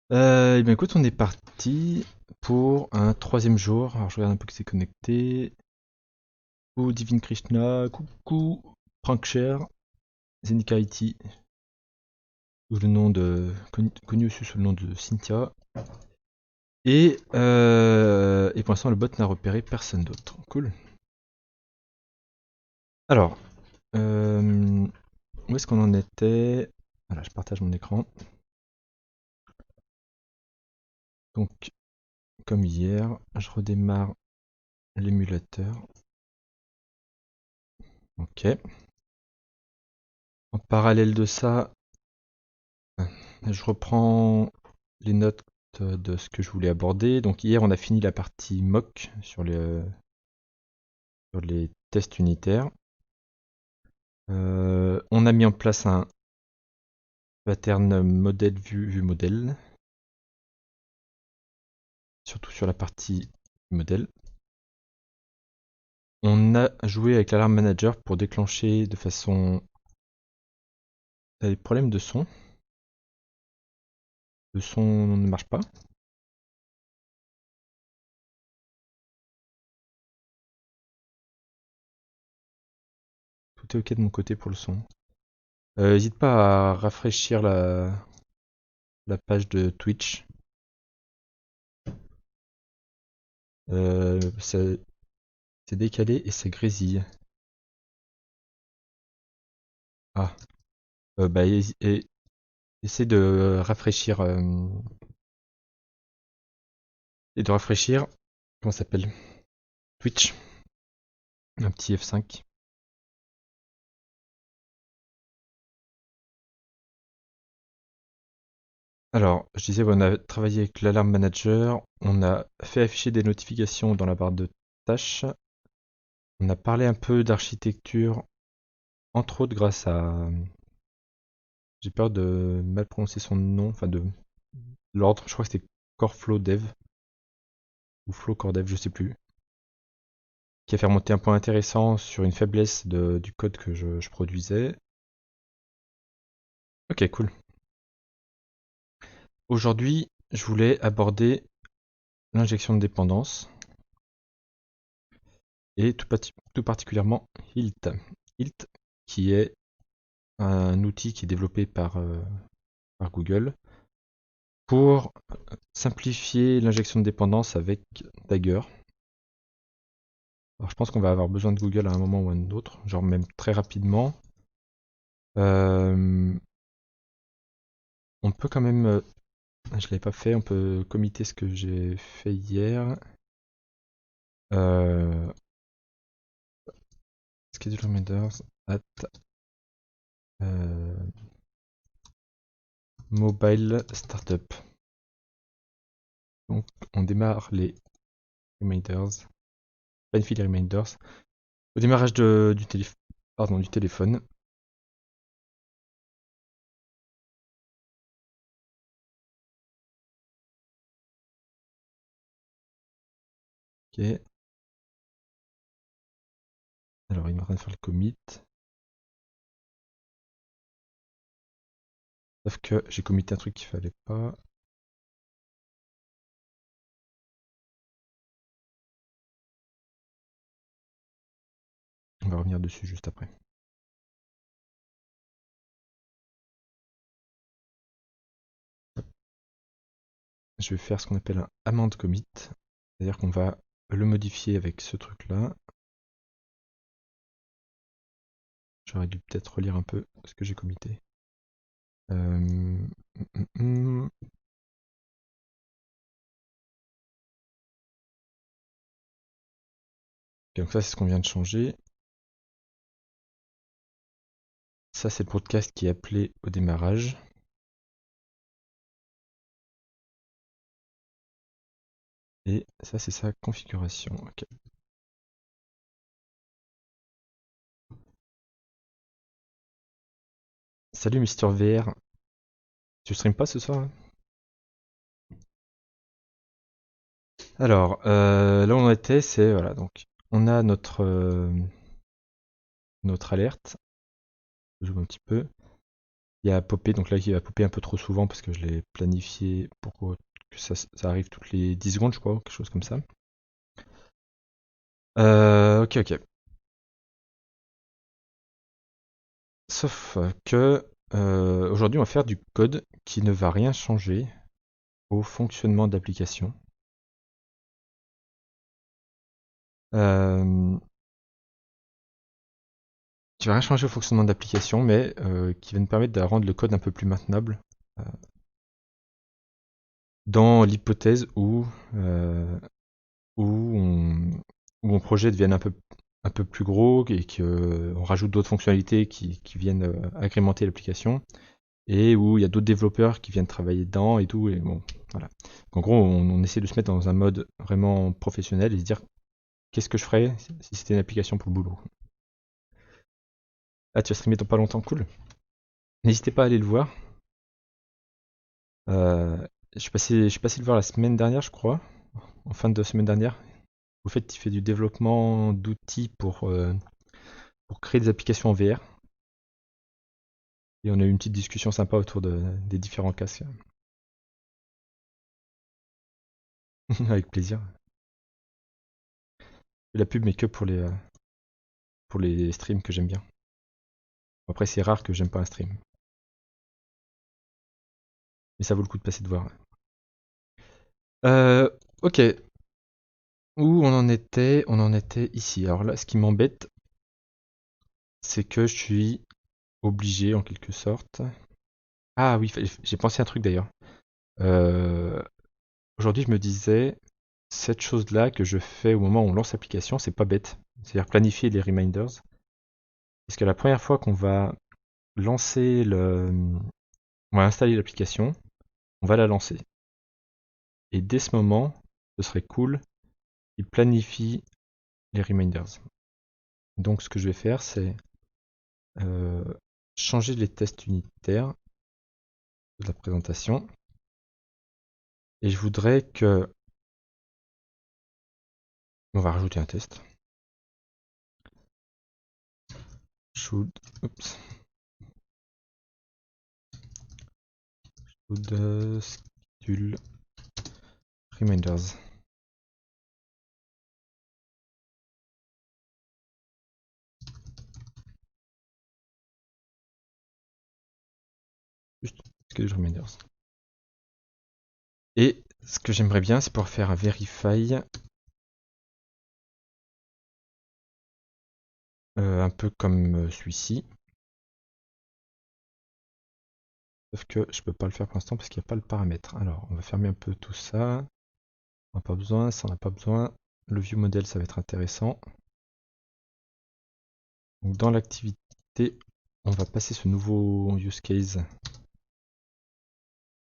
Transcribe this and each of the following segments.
Eh bien, écoute, on est parti pour un troisième jour. Alors, je regarde un peu qui s'est connecté. Coucou Divine Krishna, coucou Prankcher, Zenika IT, sous le nom de, connu aussi sous le nom de Cynthia. Et pour l'instant, le bot n'a repéré personne d'autre. Cool. Alors, où est-ce qu'on en était? Voilà, je partage mon écran. Donc, comme hier, je redémarre l'émulateur. Ok. En parallèle de ça, je reprends les notes de ce que je voulais aborder. Donc hier, on a fini la partie mock sur les tests unitaires. On a mis en place un pattern modèle vue modèle, surtout sur la partie modèle. On a joué avec l'alarme manager pour déclencher de façon... T'as des problèmes de son? Le son ne marche pas? Tout est ok de mon côté pour le son. N'hésite pas à rafraîchir la page de Twitch. C'est décalé et ça grésille. Ah, bah, essaie de rafraîchir. Et de rafraîchir. Comment ça s'appelle? Twitch. Un petit F5. Alors, je disais, on a travaillé avec l'Alarm Manager. On a fait afficher des notifications dans la barre de tâches. On a parlé un peu d'architecture, entre autres grâce à. J'ai peur de mal prononcer son nom, enfin de l'ordre. Je crois que c'était Coreflow Dev ou Flow Core Dev, je sais plus. Qui a fait remonter un point intéressant sur une faiblesse du code que je produisais. Ok, cool. Aujourd'hui, je voulais aborder l'injection de dépendance et tout particulièrement HILT. HILT qui est un outil qui est développé par Google pour simplifier l'injection de dépendance avec Dagger. Alors je pense qu'on va avoir besoin de Google à un moment ou à un autre, genre même très rapidement. Euh, on peut quand même, je l'avais pas fait, on peut committer ce que j'ai fait hier. Euh, Schedule reminders at euh, mobile startup. Donc on démarre les reminders, planifie les reminders au démarrage du téléphone. Ok. Alors il est en train de faire le commit. Sauf que j'ai commité un truc qu'il fallait pas. On va revenir dessus juste après. Je vais faire ce qu'on appelle un amend commit. C'est-à-dire qu'on va le modifier avec ce truc-là. J'aurais dû peut-être relire un peu ce que j'ai commité. Euh, Donc ça, c'est ce qu'on vient de changer. Ça, c'est le broadcast qui est appelé au démarrage. Et ça, c'est sa configuration. Ok. Salut Mister VR. Tu stream pas ce soir? Alors, là où on était, c'est voilà, donc on a notre alerte. Je joue un petit peu. qui a popé, donc là qui va popper un peu trop souvent parce que je l'ai planifié pour que ça arrive toutes les 10 secondes, je crois, ou quelque chose comme ça. Ok. Sauf que aujourd'hui on va faire du code qui ne va rien changer au fonctionnement de l'application. Euh, qui va rien changer au fonctionnement de l'application, mais qui va nous permettre de rendre le code un peu plus maintenable euh, dans l'hypothèse où, où mon projet devienne un peu plus gros et qu'on rajoute d'autres fonctionnalités qui viennent agrémenter l'application et où il y a d'autres développeurs qui viennent travailler dedans et tout. Et bon, voilà. En gros, on essaie de se mettre dans un mode vraiment professionnel et se dire qu'est-ce que je ferais si c'était une application pour le boulot. Ah, tu vas streamer dans pas longtemps, cool. N'hésitez pas à aller le voir. Euh, je suis passé le voir la semaine dernière, je crois, en fin de semaine dernière. Au fait, il fait du développement d'outils pour créer des applications en VR. Et on a eu une petite discussion sympa autour des différents casques. Avec plaisir. Et la pub, mais que pour les streams que j'aime bien. Après, c'est rare que j'aime pas un stream. Mais ça vaut le coup de passer de voir. Ok. Où on en était? On en était ici. Alors là, ce qui m'embête, c'est que je suis obligé, en quelque sorte. Ah oui, j'ai pensé à un truc d'ailleurs. Euh, Aujourd'hui, je me disais, cette chose-là que je fais au moment où on lance l'application, c'est pas bête. C'est-à-dire planifier les reminders. Parce que la première fois qu'on va lancer on va installer l'application, on va la lancer. Et dès ce moment, ce serait cool, il planifie les reminders. Donc ce que je vais faire, c'est euh, changer les tests unitaires de la présentation. Et je voudrais que... On va rajouter un test. Should... Oups. Should schedule reminders. Juste schedule reminders. Et ce que j'aimerais bien, c'est pouvoir faire un verify un peu comme celui-ci. Sauf que je peux pas le faire pour l'instant parce qu'il n'y a pas le paramètre. Alors, on va fermer un peu tout ça. On n'a pas besoin, ça on n'a pas besoin. Le view model, ça va être intéressant. Donc dans l'activité, on va passer ce nouveau use case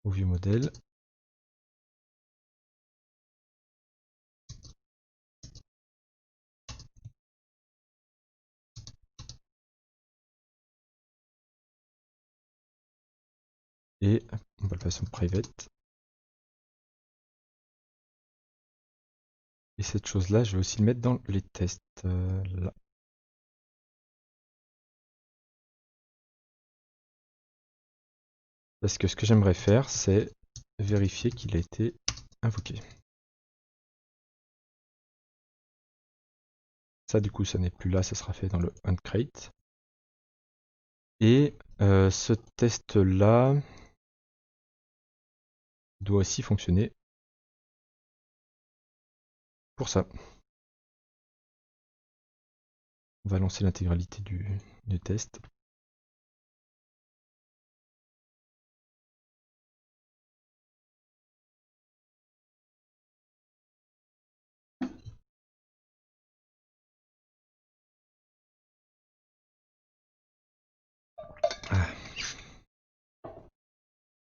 au view model. Et on va le passer en private. Et cette chose-là, je vais aussi le mettre dans les tests. Là. Parce que ce que j'aimerais faire, c'est vérifier qu'il a été invoqué. Ça, du coup, ça n'est plus là, ça sera fait dans le onCreate. Et ce test-là doit aussi fonctionner pour ça. On va lancer l'intégralité du test. Ah,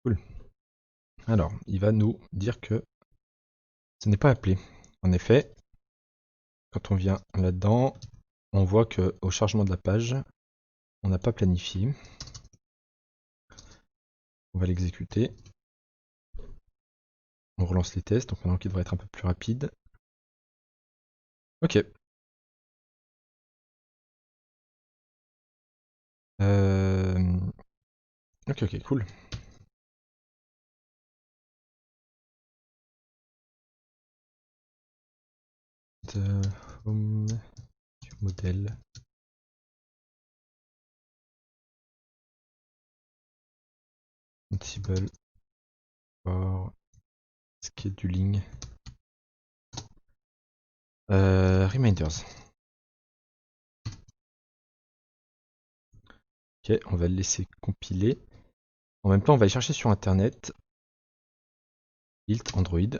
cool. Alors, il va nous dire que ce n'est pas appelé. En effet, quand on vient là-dedans, on voit que au chargement de la page, on n'a pas planifié. On va l'exécuter. On relance les tests, donc maintenant qu'il devrait être un peu plus rapide. Ok. Euh, Ok, ok, cool. De home du modèle. Ansible for scheduling. Reminders. Ok, on va le laisser compiler. En même temps, on va aller chercher sur internet. Ilt Android.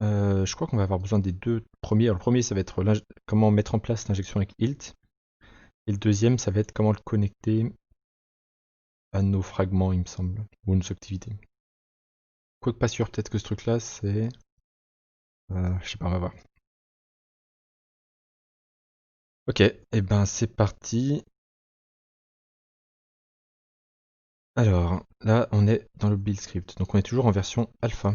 Je crois qu'on va avoir besoin des deux premiers. Alors, le premier, ça va être comment mettre en place l'injection avec Ilt. Et le deuxième, ça va être comment le connecter à nos fragments, il me semble, ou nos activités. Quoique pas sûr, peut-être que ce truc-là, c'est... je sais pas, on va voir. Ok, et ben c'est parti. Alors, là, on est dans le build script. Donc, on est toujours en version alpha.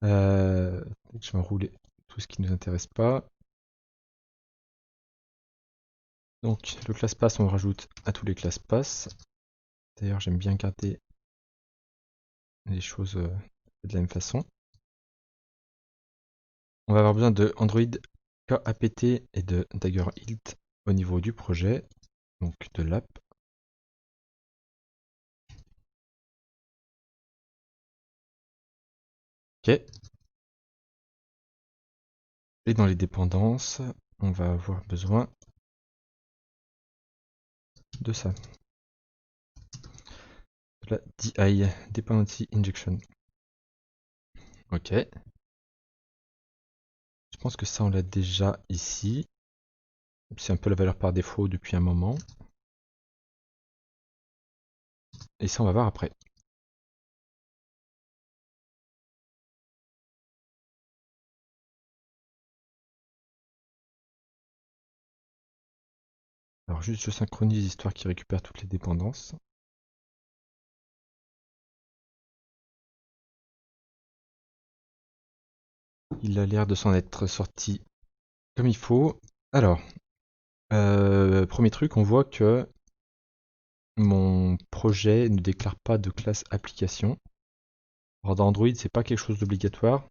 Je vais enrouler tout ce qui ne nous intéresse pas. Donc, le class pass, on rajoute à tous les class pass. D'ailleurs, j'aime bien garder les choses de la même façon. On va avoir besoin de Android KAPT et de Dagger Hilt au niveau du projet, donc de l'app. Ok. Et dans les dépendances, on va avoir besoin de ça. De la DI, Dependency Injection. Ok. Je pense que ça, on l'a déjà ici. C'est un peu la valeur par défaut depuis un moment. Et ça, on va voir après. Alors juste, je synchronise histoire qu'il récupère toutes les dépendances. Il a l'air de s'en être sorti comme il faut. Alors, premier truc, on voit que mon projet ne déclare pas de classe application. Alors dans Android, c'est pas quelque chose d'obligatoire.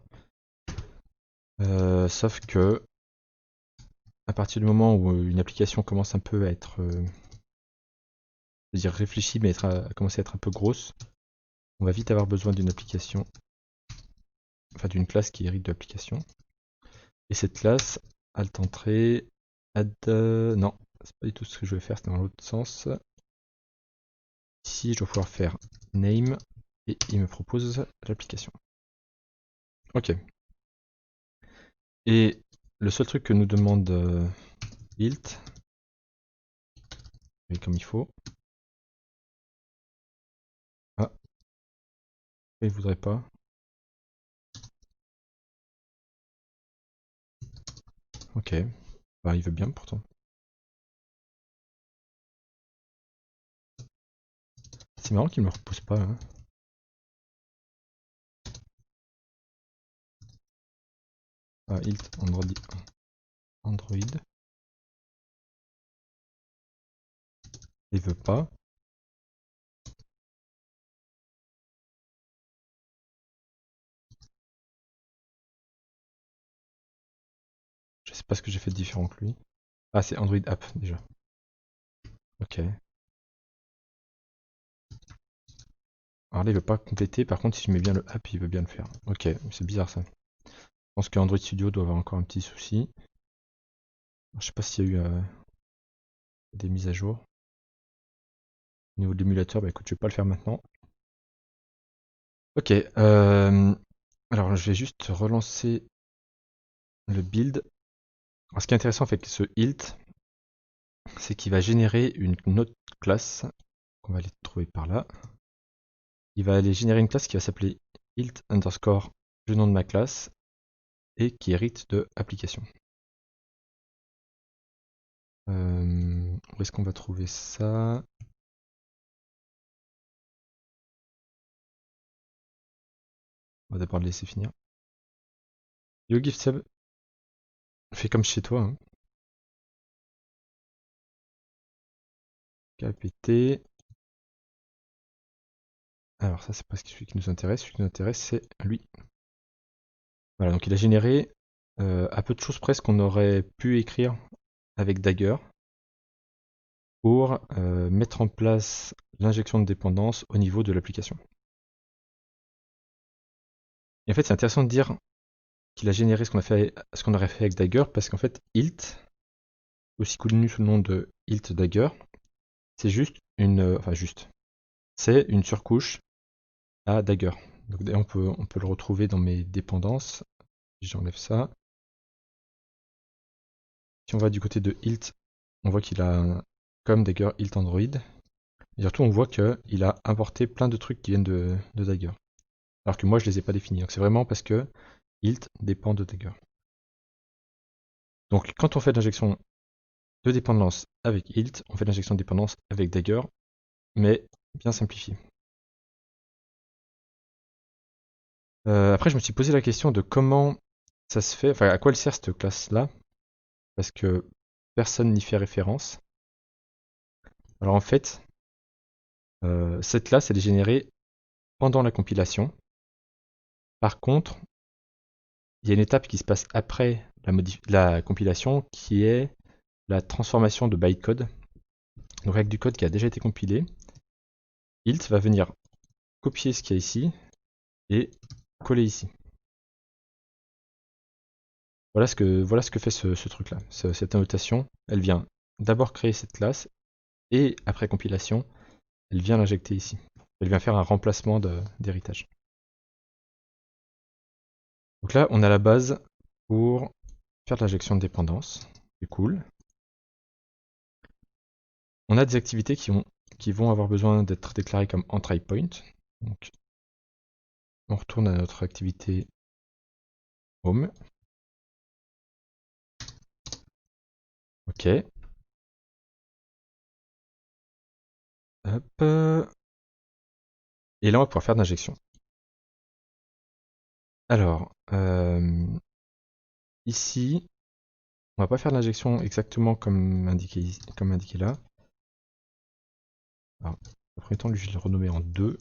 Sauf que à partir du moment où une application commence un peu à être je veux dire réfléchie, mais à commencer à être un peu grosse, on va vite avoir besoin d'une application, enfin d'une classe qui hérite de l'application. Et cette classe, alt entrée, add. Non, c'est pas du tout ce que je vais faire, c'est dans l'autre sens. Ici, je dois pouvoir faire name et il me propose l'application. Ok. Et le seul truc que nous demande Ilt, et comme il faut. Ah, il voudrait pas. Ok. Bah, il veut bien pourtant. C'est marrant qu'il me le repose pas. Hein. Ah, Ilt Android. Android. Il veut pas. Je sais pas ce que j'ai fait de différent que lui. Ah, c'est Android App déjà. Ok. Alors là, il veut pas compléter. Par contre, si je mets bien le app, il veut bien le faire. Ok, c'est bizarre ça. Je pense que Android Studio doit avoir encore un petit souci. Je sais pas s'il y a eu des mises à jour. Au niveau de l'émulateur, bah écoute, je vais pas le faire maintenant. Ok, alors je vais juste relancer le build. Alors, ce qui est intéressant avec ce Ilt, c'est qu'il va générer une autre classe. On va aller trouver par là. Il va aller générer une classe qui va s'appeler Ilt underscore le nom de ma classe et qui hérite de application. Où est-ce qu'on va trouver ça? On va d'abord le laisser finir. YoGiftSub, fais comme chez toi. Hein. KPT. Alors ça c'est pas celui qui nous intéresse. Celui qui nous intéresse c'est lui. Voilà, donc il a généré à peu de choses près ce qu'on aurait pu écrire avec Dagger pour mettre en place l'injection de dépendance au niveau de l'application. Et en fait, c'est intéressant de dire qu'il a généré ce qu'on aurait fait avec Dagger parce qu'en fait, Hilt, aussi connu sous le nom de Hilt Dagger, c'est juste c'est une surcouche à Dagger. Donc on peut le retrouver dans mes dépendances. J'enlève ça. Si on va du côté de Hilt, on voit qu'il a comme Dagger Hilt Android. Et surtout, on voit qu'il a importé plein de trucs qui viennent de Dagger. Alors que moi, je les ai pas définis. Donc c'est vraiment parce que Hilt dépend de Dagger. Donc quand on fait l'injection de dépendance avec Hilt, on fait l'injection de dépendance avec Dagger, mais bien simplifié. Après, je me suis posé la question de comment ça se fait, enfin à quoi elle sert cette classe-là, parce que personne n'y fait référence. Alors en fait, cette classe, elle est générée pendant la compilation. Par contre, il y a une étape qui se passe après la compilation qui est la transformation de bytecode. Donc avec du code qui a déjà été compilé, Hilt va venir copier ce qu'il y a ici et coller ici. Voilà ce que fait ce truc-là. Cette annotation, elle vient d'abord créer cette classe et après compilation, elle vient l'injecter ici. Elle vient faire un remplacement d'héritage. Donc là, on a la base pour faire de l'injection de dépendance. C'est cool. On a des activités qui vont avoir besoin d'être déclarées comme entry point. Donc, on retourne à notre activité home. Ok. Hop. Et là, on va pouvoir faire de l'injection. Alors, ici, on va pas faire l'injection exactement comme indiqué là. Alors, en premier temps, lui, je vais le renommer en 2.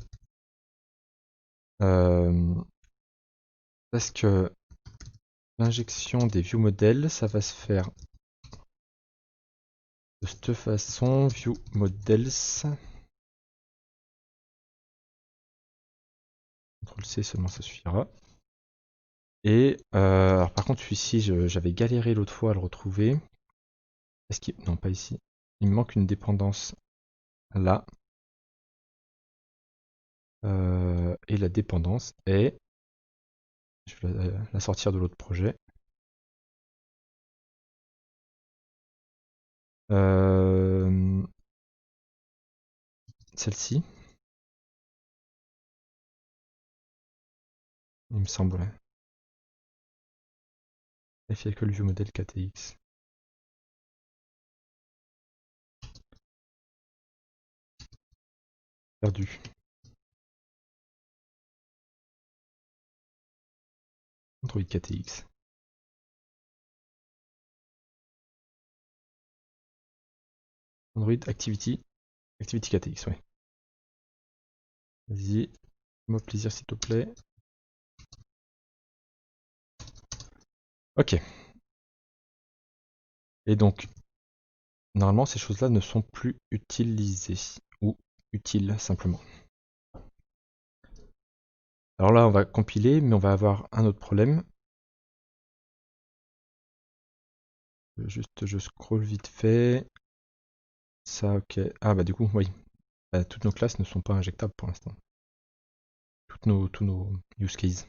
Parce que l'injection des view models, ça va se faire de cette façon. View models. CTRL C seulement, ça suffira. Et alors par contre, celui-ci, j'avais galéré l'autre fois à le retrouver. Est-ce qu'il... Non, pas ici. Il me manque une dépendance là. Et la dépendance est... Je vais la sortir de l'autre projet. Celle-ci, il me semble. Il n'y a que le vieux modèle KTX. Perdu. Android KTX. Android Activity. Activity KTX, ouais. Vas-y. Moi plaisir s'il te plaît. Ok. Et donc, normalement, ces choses-là ne sont plus utilisées. Ou utiles, simplement. Alors là, on va compiler, mais on va avoir un autre problème. Juste, je scroll vite fait. Ça, ok. Ah bah du coup, oui. Toutes nos classes ne sont pas injectables pour l'instant. Tous nos use cases.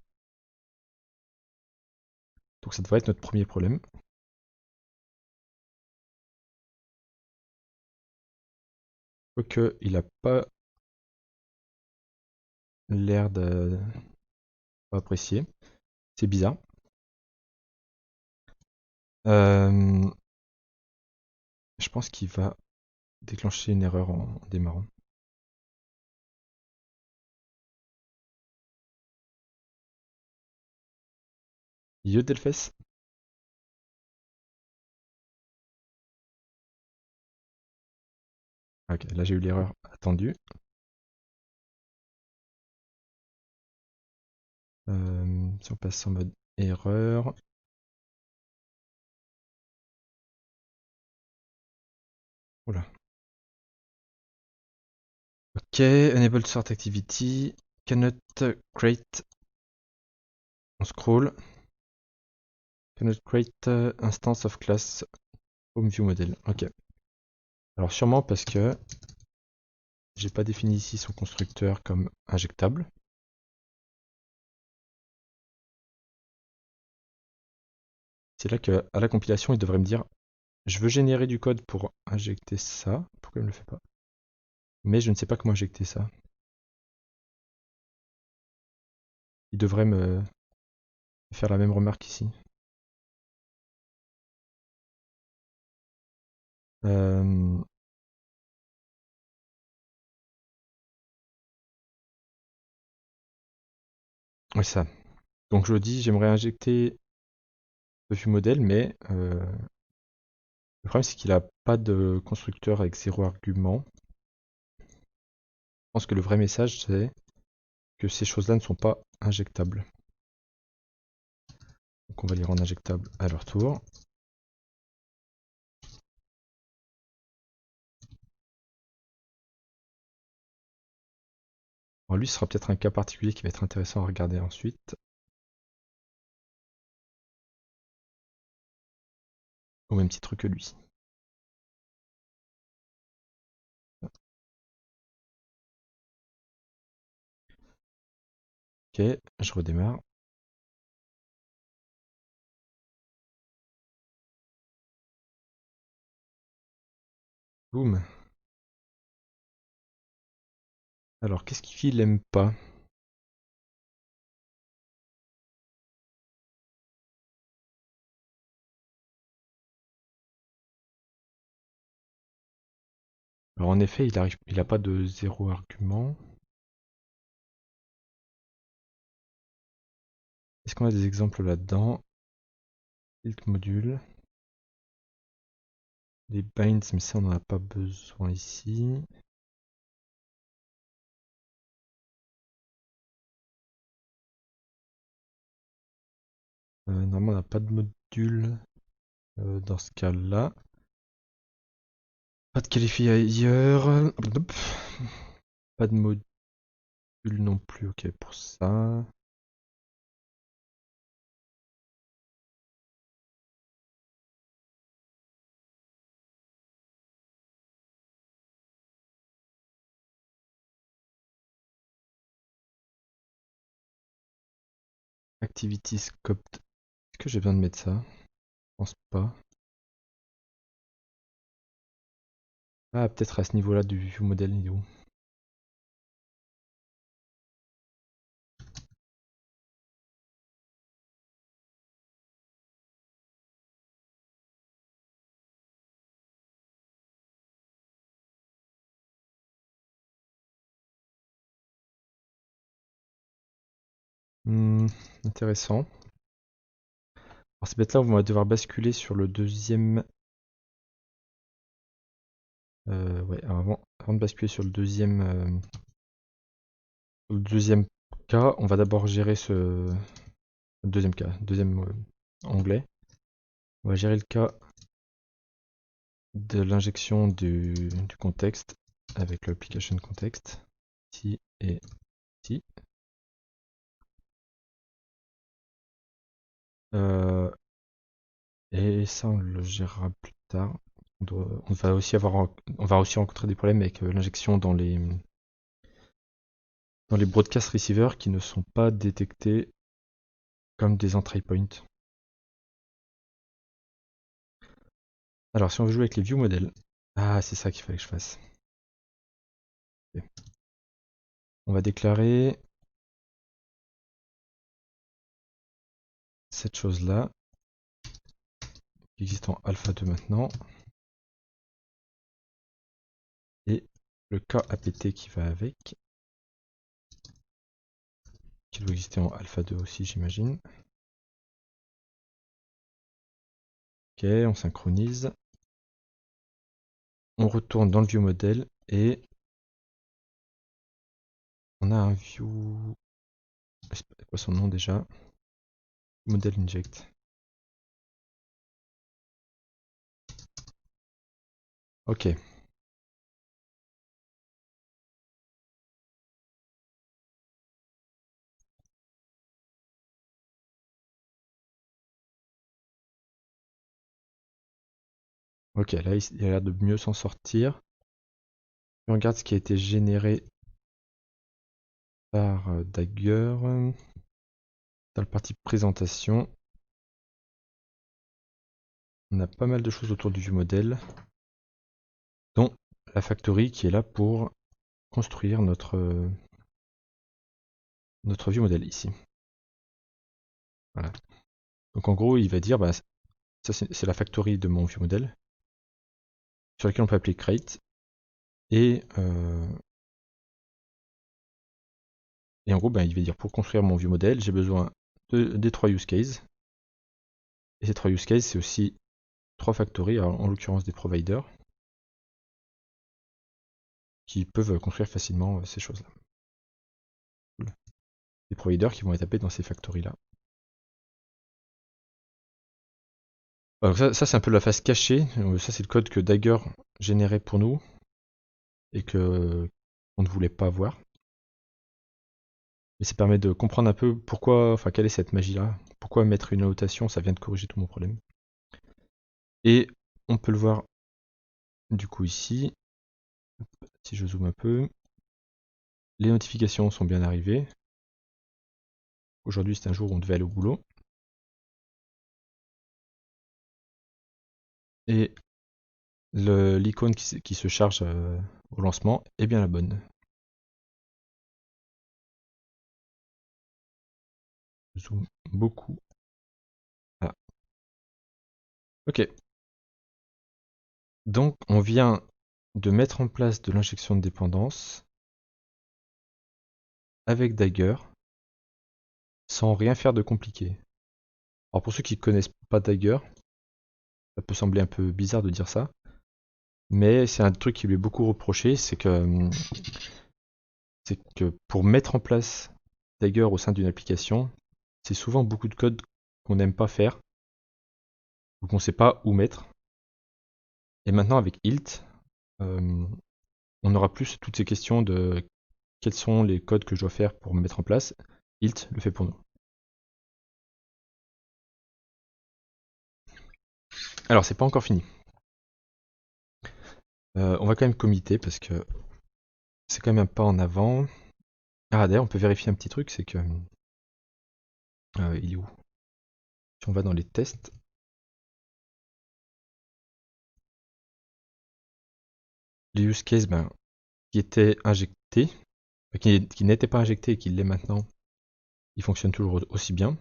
Donc ça devrait être notre premier problème. Quoique, il n'a pas l'air de pas apprécier. C'est bizarre. Je pense qu'il va déclencher une erreur en démarrant. Yodelfes. Ok, là j'ai eu l'erreur attendue. Si on passe en mode erreur. Oula. Ok, enable sort activity. Cannot create. On scroll. Cannot create instance of class home view model. Ok. Alors sûrement parce que j'ai pas défini ici son constructeur comme injectable. C'est là qu'à la compilation, il devrait me dire je veux générer du code pour injecter ça. Pourquoi il ne le fait pas? Mais je ne sais pas comment injecter ça. Il devrait me faire la même remarque ici. Euh, ouais, ça. Donc je dis, j'aimerais injecter le view model, mais le problème c'est qu'il n'a pas de constructeur avec 0 argument. Je pense que le vrai message c'est que ces choses-là ne sont pas injectables. Donc on va les rendre injectables à leur tour. Alors lui, ce sera peut-être un cas particulier qui va être intéressant à regarder ensuite. Au même titre que lui. Ok, je redémarre. Boum. Alors, qu'est-ce qu'il aime pas? Alors en effet, il a pas de 0 argument. Est-ce qu'on a des exemples là-dedans? Build module. Les binds, mais ça on n'en a pas besoin ici. Normalement on n'a pas de module dans ce cas-là. Pas de qualifier ailleurs. Pas de module non plus, ok pour ça. Activity scope. Est-ce que j'ai besoin de mettre ça? Je pense pas. Ah, peut-être à ce niveau-là du view model il est où? Hmm, intéressant. Alors ces bêtes-là, on va devoir basculer sur le deuxième. Ouais, alors avant de basculer sur le deuxième cas, on va d'abord gérer ce deuxième cas, deuxième onglet. On va gérer le cas de l'injection du contexte avec l'application context ici et ici. Euh, et ça, on le gérera plus tard. On va aussi rencontrer des problèmes avec l'injection dans les broadcast receivers qui ne sont pas détectés comme des entry points. Alors, si on veut jouer avec les view models, ah, c'est ça qu'il fallait que je fasse. Ok. On va déclarer cette chose-là, qui existe en alpha 2 maintenant, et le cas apt qui va avec, qui doit exister en alpha 2 aussi, j'imagine. Ok, on synchronise. On retourne dans le view model et on a un view. C'est quoi son nom déjà? Model inject. Ok. Ok, là il a l'air de mieux s'en sortir. On regarde ce qui a été généré par Dagger. Dans la partie présentation, on a pas mal de choses autour du view model, dont la factory qui est là pour construire notre view model ici. Voilà. Donc en gros, il va dire, bah, ça c'est la factory de mon view model, sur laquelle on peut appeler create, et en gros, bah, il va dire pour construire mon view model, j'ai besoin des 3 use cases. Et ces 3 use cases, c'est aussi 3 factories, en l'occurrence des providers, qui peuvent construire facilement ces choses-là. Des providers qui vont être tapés dans ces factories-là. Alors ça c'est un peu la phase cachée. Ça c'est le code que Dagger générait pour nous et que on ne voulait pas voir. Mais ça permet de comprendre un peu pourquoi, enfin quelle est cette magie-là. Pourquoi mettre une annotation, ça vient de corriger tout mon problème. Et on peut le voir du coup ici. Si je zoome un peu, les notifications sont bien arrivées. Aujourd'hui c'est un jour où on devait aller au boulot. Et l'icône qui se charge au lancement est bien la bonne. Je zoome beaucoup. Ah. Ok. Donc on vient de mettre en place de l'injection de dépendance avec Dagger sans rien faire de compliqué. Alors pour ceux qui ne connaissent pas Dagger, ça peut sembler un peu bizarre de dire ça, mais c'est un truc qui lui est beaucoup reproché, c'est que pour mettre en place Dagger au sein d'une application, c'est souvent beaucoup de code qu'on n'aime pas faire ou qu'on ne sait pas où mettre. Et maintenant avec Hilt, on n'aura plus toutes ces questions de quels sont les codes que je dois faire pour me mettre en place. Hilt le fait pour nous. Alors c'est pas encore fini. On va quand même committer parce que c'est quand même un pas en avant. Ah d'ailleurs on peut vérifier un petit truc, c'est que il est où? Si on va dans les tests, les use cases qui étaient injectés, qui n'étaient pas injectés et qui l'est maintenant, ils fonctionnent toujours aussi bien.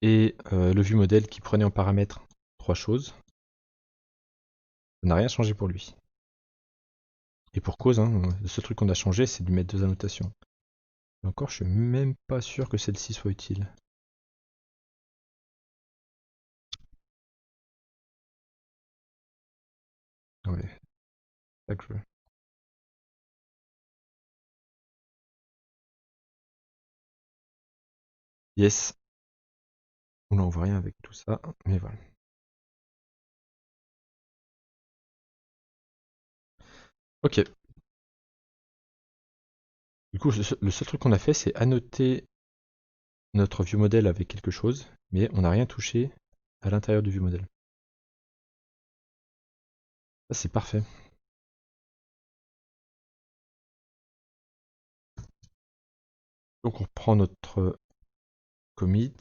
Et le view model qui prenait en paramètre 3 choses, ça n'a rien changé pour lui. Et pour cause, hein, le seul truc qu'on a changé, c'est de lui mettre 2 annotations. Et encore, je suis même pas sûr que celle-ci soit utile. Ouais, c'est ça que je veux. Yes. Oula, on voit rien avec tout ça, mais voilà. Ok. Du coup, le seul truc qu'on a fait, c'est annoter notre view model avec quelque chose, mais on n'a rien touché à l'intérieur du view model. Ça, c'est parfait. Donc, on reprend notre commit.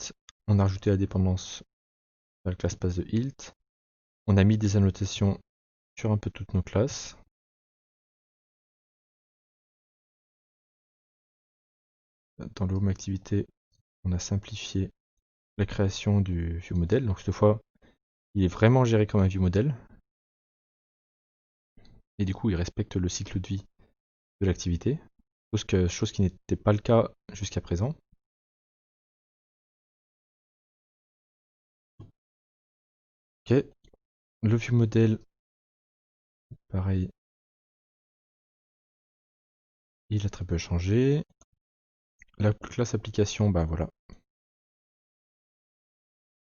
On a rajouté la dépendance à la classe pass de Hilt. On a mis des annotations sur un peu toutes nos classes. Dans le home activité, on a simplifié la création du view model. Donc cette fois, il est vraiment géré comme un view model. Et du coup, il respecte le cycle de vie de l'activité. Chose qui n'était pas le cas jusqu'à présent. Ok, le view modèle, pareil, il a très peu changé. La classe application, bah voilà.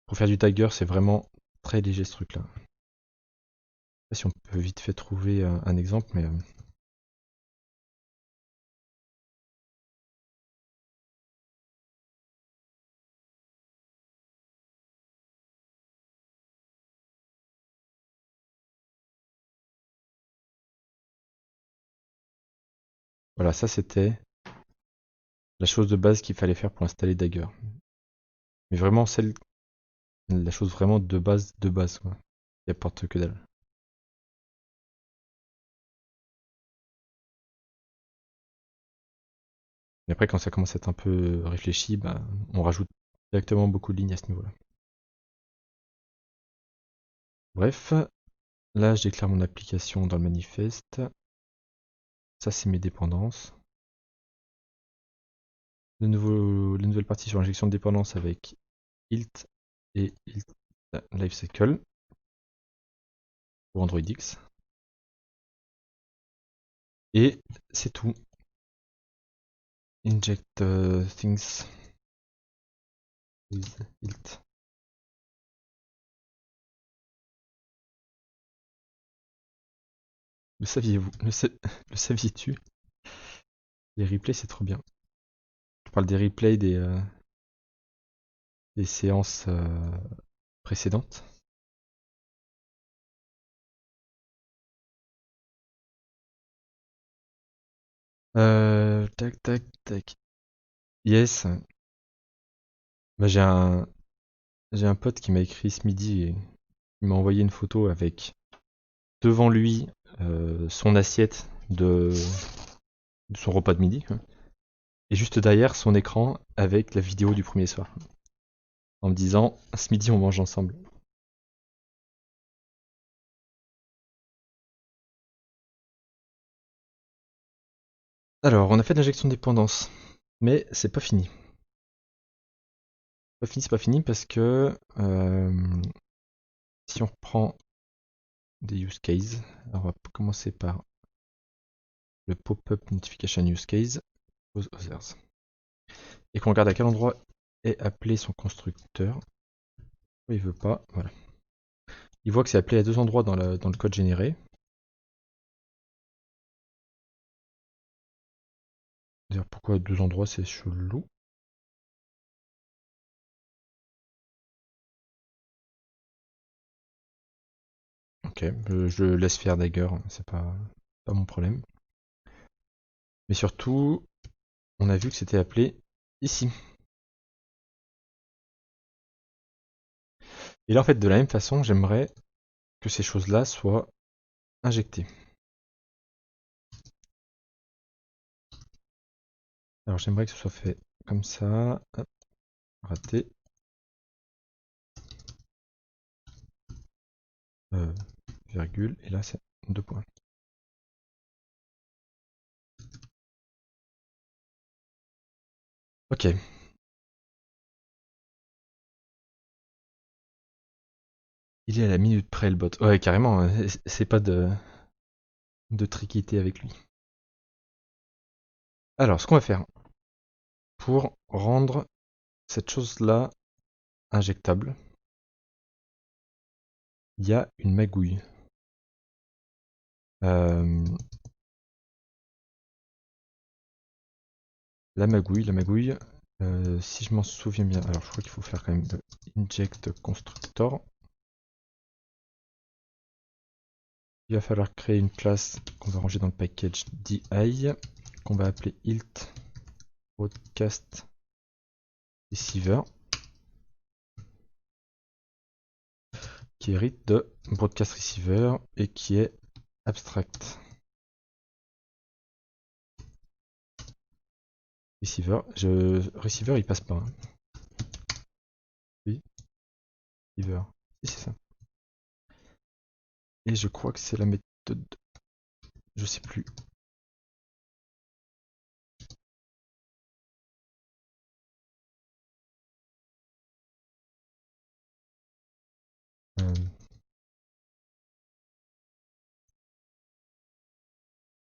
Pour faire du Tiger, c'est vraiment très léger ce truc-là. Je sais pas si on peut vite fait trouver un exemple, mais voilà, ça c'était la chose de base qu'il fallait faire pour installer Dagger. Mais vraiment la chose vraiment de base quoi. Il apporte que dalle. Mais après quand ça commence à être un peu réfléchi, bah, on rajoute directement beaucoup de lignes à ce niveau-là. Bref, là je déclare mon application dans le manifeste. Ça c'est mes dépendances. Les nouvelles parties sur l'injection de dépendance avec Ilt et Ilt Lifecycle pour Android X. Et c'est tout. Inject things with Ilt. Le saviez-vous? Le saviez-tu? Les replays, c'est trop bien. Je parle des replays des séances précédentes. Tac, tac, tac. Yes. Bah, j'ai un pote qui m'a écrit ce midi et il m'a envoyé une photo avec devant lui son assiette de son repas de midi, quoi. Et juste derrière son écran avec la vidéo du premier soir. En me disant, ce midi on mange ensemble. Alors, on a fait de l'injection de dépendance, mais c'est pas fini. C'est pas fini parce que si on reprend des use cases, alors on va commencer par le pop-up notification use case, pose others, et qu'on regarde à quel endroit est appelé son constructeur. Il veut pas, voilà. Il voit que c'est appelé à deux endroits dans le code généré. D'ailleurs, pourquoi deux endroits, c'est chelou. Ok, je laisse faire Dagger, c'est pas mon problème. Mais surtout, on a vu que c'était appelé ici. Et là, en fait, de la même façon, j'aimerais que ces choses-là soient injectées. Alors, j'aimerais que ce soit fait comme ça. Hop, raté. Euh, virgule. Et là, c'est deux points. Ok. Il est à la minute près, le bot. Ouais, carrément. C'est pas de triquité avec lui. Alors, ce qu'on va faire pour rendre cette chose-là injectable, il y a une magouille. Euh, la magouille, si je m'en souviens bien, alors je crois qu'il faut faire quand même le inject constructor. Il va falloir créer une classe qu'on va ranger dans le package di, qu'on va appeler ilt broadcast receiver, qui hérite de broadcast receiver et qui est abstract. Receiver il passe pas, hein. Oui, receiver. Si, c'est ça. Et je crois que c'est la méthode. Je sais plus.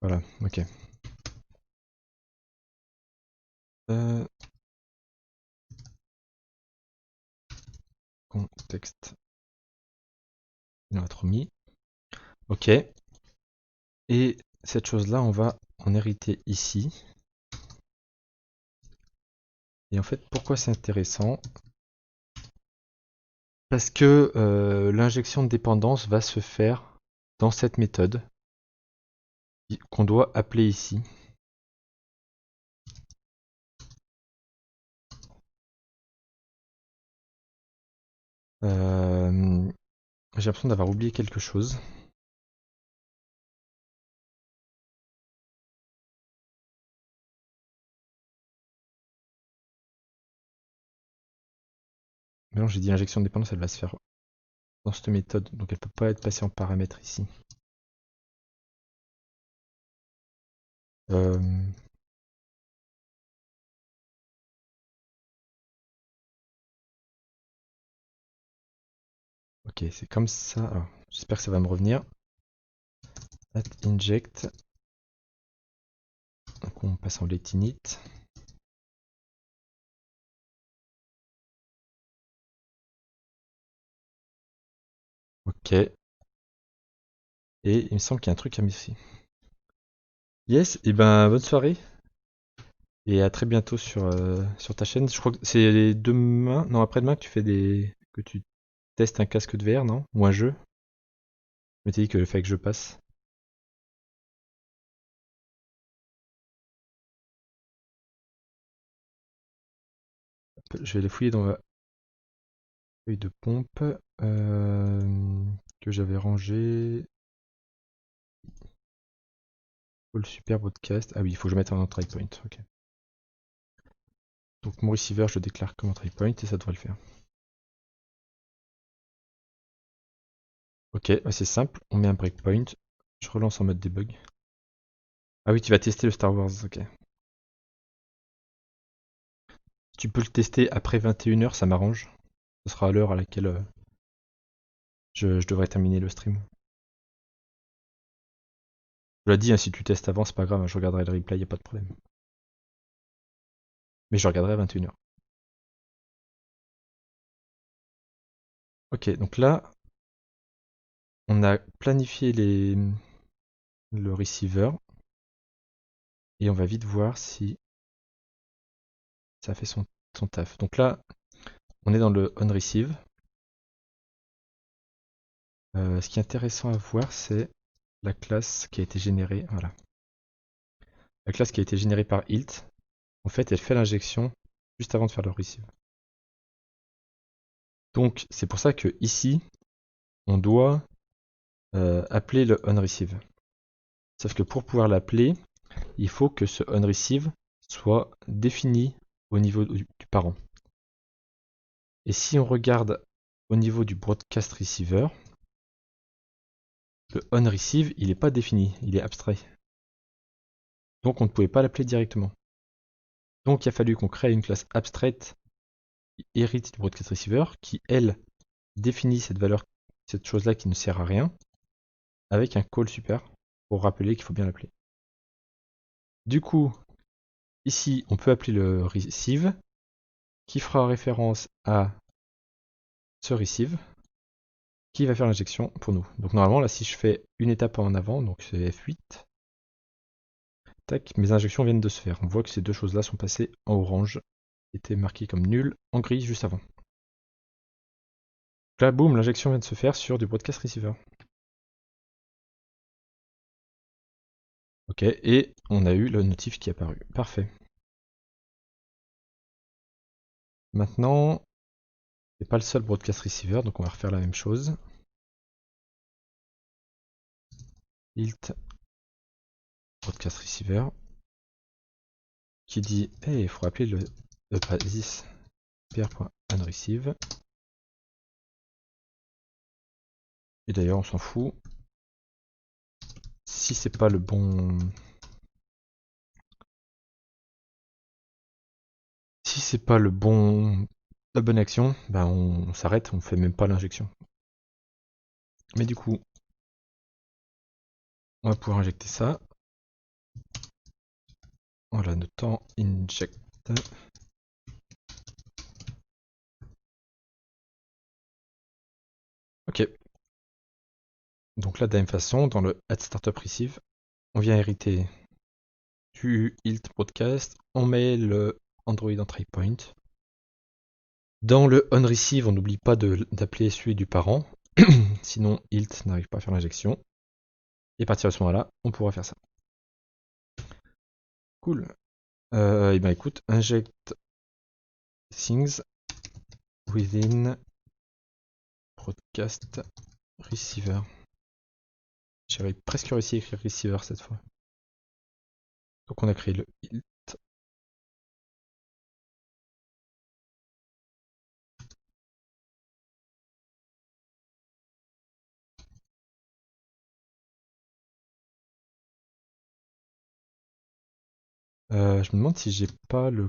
Voilà, ok. Contexte. Il en a trop mis. Ok. Et cette chose-là, on va en hériter ici. Et en fait, pourquoi c'est intéressant? Parce que l'injection de dépendance va se faire dans cette méthode qu'on doit appeler ici. J'ai l'impression d'avoir oublié quelque chose. Mais non, j'ai dit injection de dépendance, elle va se faire dans cette méthode, donc elle peut pas être passée en paramètre ici. Euh, ok, c'est comme ça. Alors, j'espère que ça va me revenir. At inject. Donc on passe en let init. Ok. Et il me semble qu'il y a un truc à mettre ici. Yes, et ben bonne soirée. Et à très bientôt sur ta chaîne. Je crois que c'est demain, non après-demain que tu fais que tu testes un casque de VR, non? Ou un jeu? Je m'étais dit que le fait que je passe. Je vais les fouiller dans ma feuille de pompe que j'avais rangé. Le super broadcast. Ah oui, il faut que je mette un try point. Ok. Donc mon receiver, je le déclare comme un try point et ça devrait le faire. Ok, c'est simple. On met un breakpoint. Je relance en mode debug. Ah oui, tu vas tester le Star Wars. Ok. Tu peux le tester après 21h, ça m'arrange. Ce sera à l'heure à laquelle je devrais terminer le stream. Je l'ai dit, hein, si tu testes avant, c'est pas grave, hein, je regarderai le replay, y a pas de problème. Mais je regarderai à 21h. Ok, donc là, on a planifié le receiver. Et on va vite voir si ça fait son taf. Donc là, on est dans le onReceive. Ce qui est intéressant à voir, c'est la classe qui a été générée. Voilà. La classe qui a été générée par int, en fait, elle fait l'injection juste avant de faire le receive. Donc, c'est pour ça que ici, on doit appeler le onReceive. Sauf que pour pouvoir l'appeler, il faut que ce onReceive soit défini au niveau du parent. Et si on regarde au niveau du broadcast receiver, le onReceive, il n'est pas défini, il est abstrait. Donc on ne pouvait pas l'appeler directement. Donc il a fallu qu'on crée une classe abstraite qui hérite du broadcast receiver, qui elle définit cette valeur, cette chose-là qui ne sert à rien, avec un call super pour rappeler qu'il faut bien l'appeler. Du coup, ici on peut appeler le receive, qui fera référence à ce receive, qui va faire l'injection pour nous. Donc normalement là si je fais une étape en avant, donc c'est F8, tac, mes injections viennent de se faire. On voit que ces deux choses-là sont passées en orange, étaient marquées comme nul en gris juste avant. Là, boum, l'injection vient de se faire sur du broadcast receiver. Ok, et on a eu le notif qui est apparu. Parfait. Maintenant, c'est pas le seul broadcast receiver, donc on va refaire la même chose. Int broadcast receiver qui dit hey, il faut appeler le this pair.onReceive. Et d'ailleurs, on s'en fout. Si c'est pas le bon. Si c'est pas la bonne action, ben on s'arrête, on fait même pas l'injection. Mais du coup, on va pouvoir injecter ça. Voilà, notre temps inject. Ok. Donc là, de la même façon, dans le add startup receive, on vient hériter du Hilt broadcast, on met le Android entry point. Dans le onReceive, on n'oublie pas d'appeler celui du parent, sinon Hilt n'arrive pas à faire l'injection. Et à partir de ce moment-là, on pourra faire ça. Cool. Et ben écoute, inject things within broadcast receiver. J'avais presque réussi à écrire receiver cette fois. Donc on a créé le Hilt. Je me demande si j'ai pas le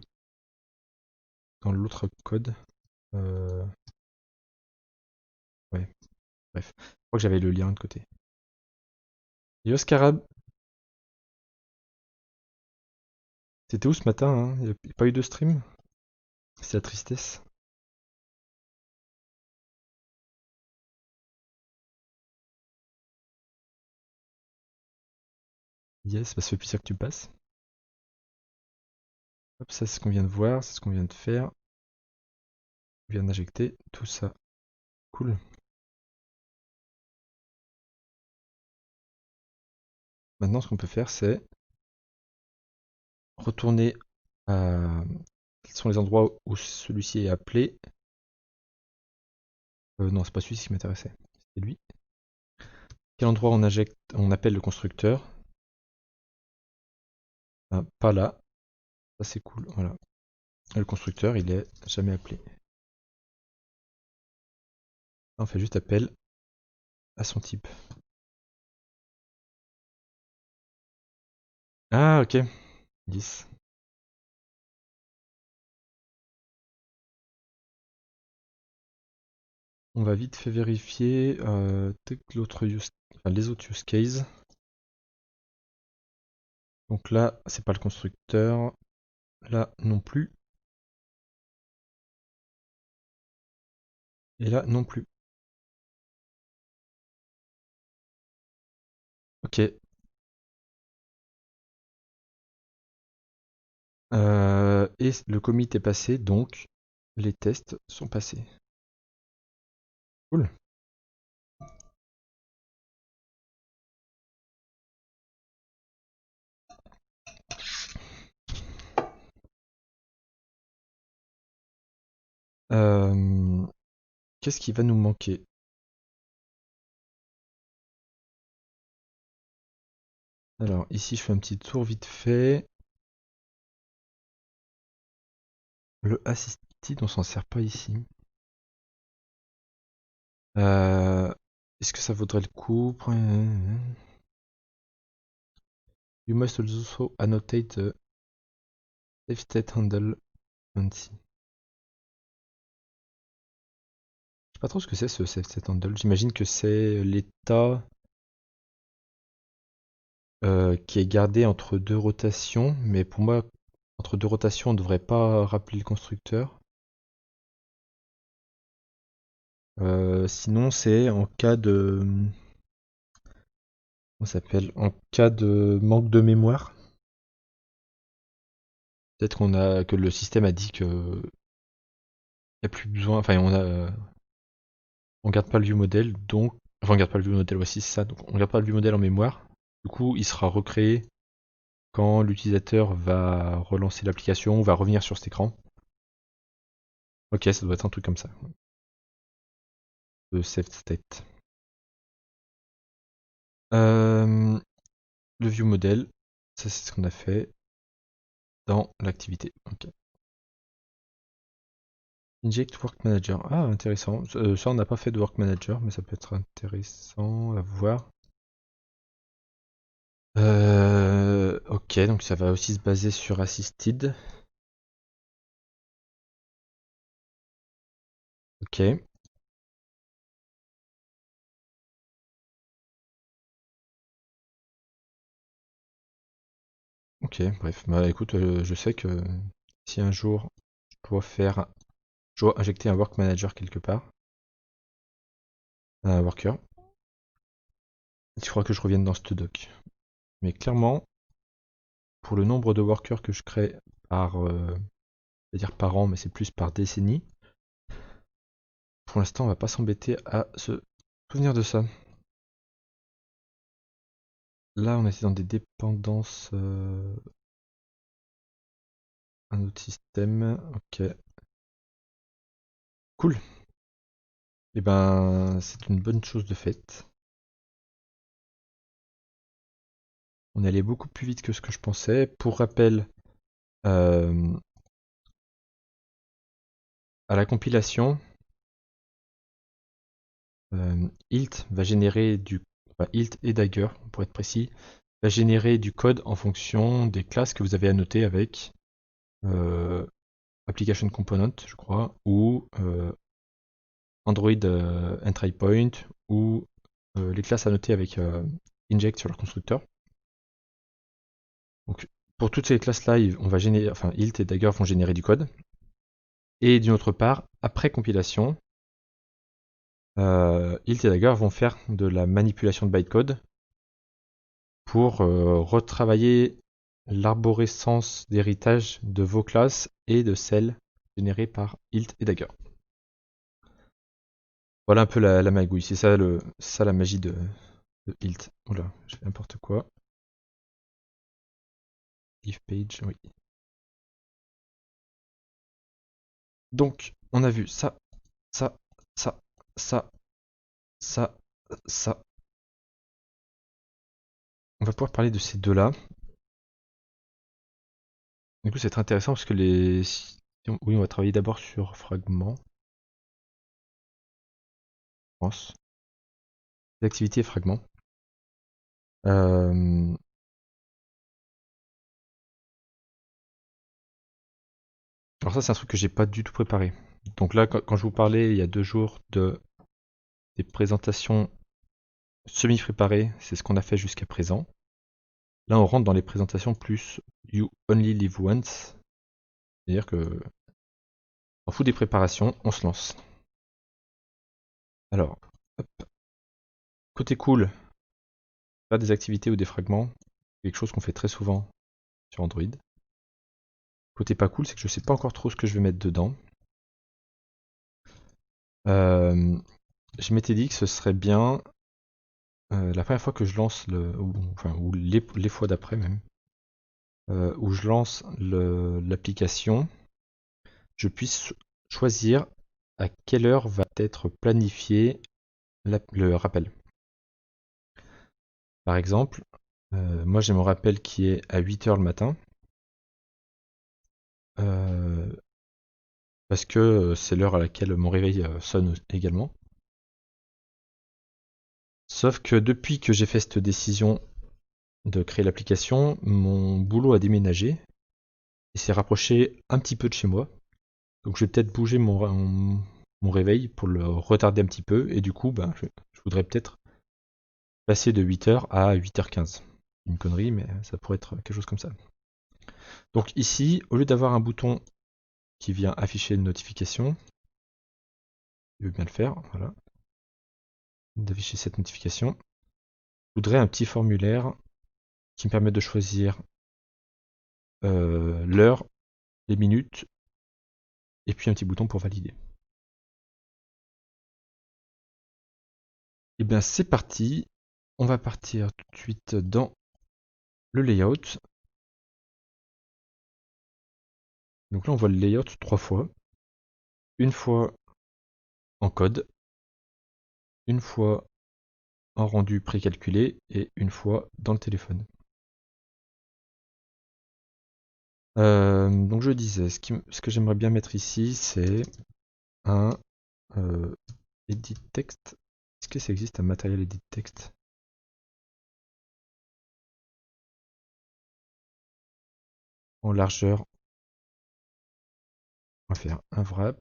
dans l'autre code. Ouais, bref. Je crois que j'avais le lien de côté. Yo Scarab, t'étais où ce matin hein? Il n'y a pas eu de stream? C'est la tristesse. Yes, bah ça fait plaisir que tu passes. Hop, ça c'est ce qu'on vient de voir, c'est ce qu'on vient de faire. On vient d'injecter tout ça. Cool. Maintenant, ce qu'on peut faire, c'est retourner à... Quels sont les endroits où celui-ci est appelé? Non, c'est pas celui-ci qui m'intéressait. C'est lui. Quel endroit on injecte, on appelle le constructeur? Ah, pas là. Ça c'est cool. Voilà. Le constructeur, il est jamais appelé. On fait juste appel à son type. Ah, ok. 10. On va vite fait vérifier les autres use cases. Donc là, c'est pas le constructeur. Là non plus. Et là non plus. Ok. Et le commit est passé, donc les tests sont passés. Cool. Qu'est-ce qui va nous manquer? Alors ici je fais un petit tour vite fait. Le assisted on s'en sert pas ici. Est-ce que ça vaudrait le coup? You must also annotate the safe state handle. Je sais pas trop ce que c'est ce safe state handle. J'imagine que c'est l'état qui est gardé entre deux rotations, mais pour moi, entre deux rotations, on ne devrait pas rappeler le constructeur. Sinon, c'est en cas de... Comment ça s'appelle? En cas de manque de mémoire. Peut-être que le système a dit que y a plus besoin. Enfin, on garde pas le view model, donc enfin on garde pas le view model. Voici c'est ça. Donc on garde pas le view model en mémoire. Du coup, il sera recréé quand l'utilisateur va relancer l'application ou va revenir sur cet écran. Ok, ça doit être un truc comme ça. De save state. Euh, le view model, ça c'est ce qu'on a fait dans l'activité. Ok. Inject Work Manager. Ah, intéressant. Ça, on n'a pas fait de Work Manager, mais ça peut être intéressant à voir. Ok, donc ça va aussi se baser sur Assisted. Ok. Ok, bref, bah écoute, je sais que si un jour je dois injecter un work manager quelque part, un worker, il faudra que je revienne dans ce doc. Mais clairement, pour le nombre de workers que je crée par, c'est-à-dire par an, mais c'est plus par décennie, pour l'instant, on va pas s'embêter à se souvenir de ça. Là, on était dans des dépendances, un autre système. Ok, cool. Et ben, c'est une bonne chose de faite. On est allé beaucoup plus vite que ce que je pensais. Pour rappel, euh, à la compilation, Hilt va générer enfin, Hilt et Dagger, pour être précis, va générer du code en fonction des classes que vous avez annotées avec euh, Application Component, je crois, ou Android Entry Point, ou les classes annotées avec Inject sur leur constructeur. Donc, pour toutes ces classes-là, on va générer, enfin, Hilt et Dagger vont générer du code. Et d'une autre part, après compilation, Hilt et Dagger vont faire de la manipulation de bytecode pour retravailler l'arborescence d'héritage de vos classes et de celles générées par Hilt et Dagger. Voilà un peu la magouille, c'est ça la magie de Hilt. Oula, j'ai fait n'importe quoi. If page, oui. Donc, on a vu ça, ça, ça, ça, ça, ça. On va pouvoir parler de ces deux-là. Du coup, c'est très intéressant parce que oui, on va travailler d'abord sur fragments, je pense. Les activités et fragments. Euh, Alors ça, c'est un truc que j'ai pas du tout préparé. Donc là, quand je vous parlais il y a 2 jours des présentations semi-préparées, c'est ce qu'on a fait jusqu'à présent. Là, on rentre dans les présentations plus You Only Live Once. C'est-à-dire que on fout des préparations, on se lance. Alors, hop. Côté cool, pas des activités ou des fragments, quelque chose qu'on fait très souvent sur Android. Côté pas cool, c'est que je sais pas encore trop ce que je vais mettre dedans. Je m'étais dit que ce serait bien la première fois que je lance ou les fois d'après même, où je lance l'application, je puisse choisir à quelle heure va être planifié le rappel. Par exemple, moi j'ai mon rappel qui est à 8 heures le matin, euh, parce que c'est l'heure à laquelle mon réveil sonne également. Sauf que depuis que j'ai fait cette décision de créer l'application, mon boulot a déménagé et s'est rapproché un petit peu de chez moi. Donc je vais peut-être bouger mon réveil pour le retarder un petit peu. Et du coup, ben, je voudrais peut-être passer de 8 heures à 8h15. Une connerie, mais ça pourrait être quelque chose comme ça. Donc ici, au lieu d'avoir un bouton qui vient afficher une notification, je veux bien le faire, voilà, d'afficher cette notification, je voudrais un petit formulaire qui me permet de choisir l'heure, les minutes, et puis un petit bouton pour valider. Et bien c'est parti, on va partir tout de suite dans le layout. Donc là on voit le layout 3 fois. Une fois en code, une fois en rendu précalculé et une fois dans le téléphone. Donc je disais, ce que j'aimerais bien mettre ici, c'est un edit text. Est-ce que ça existe un matériel edit text? En largeur, on va faire un wrap.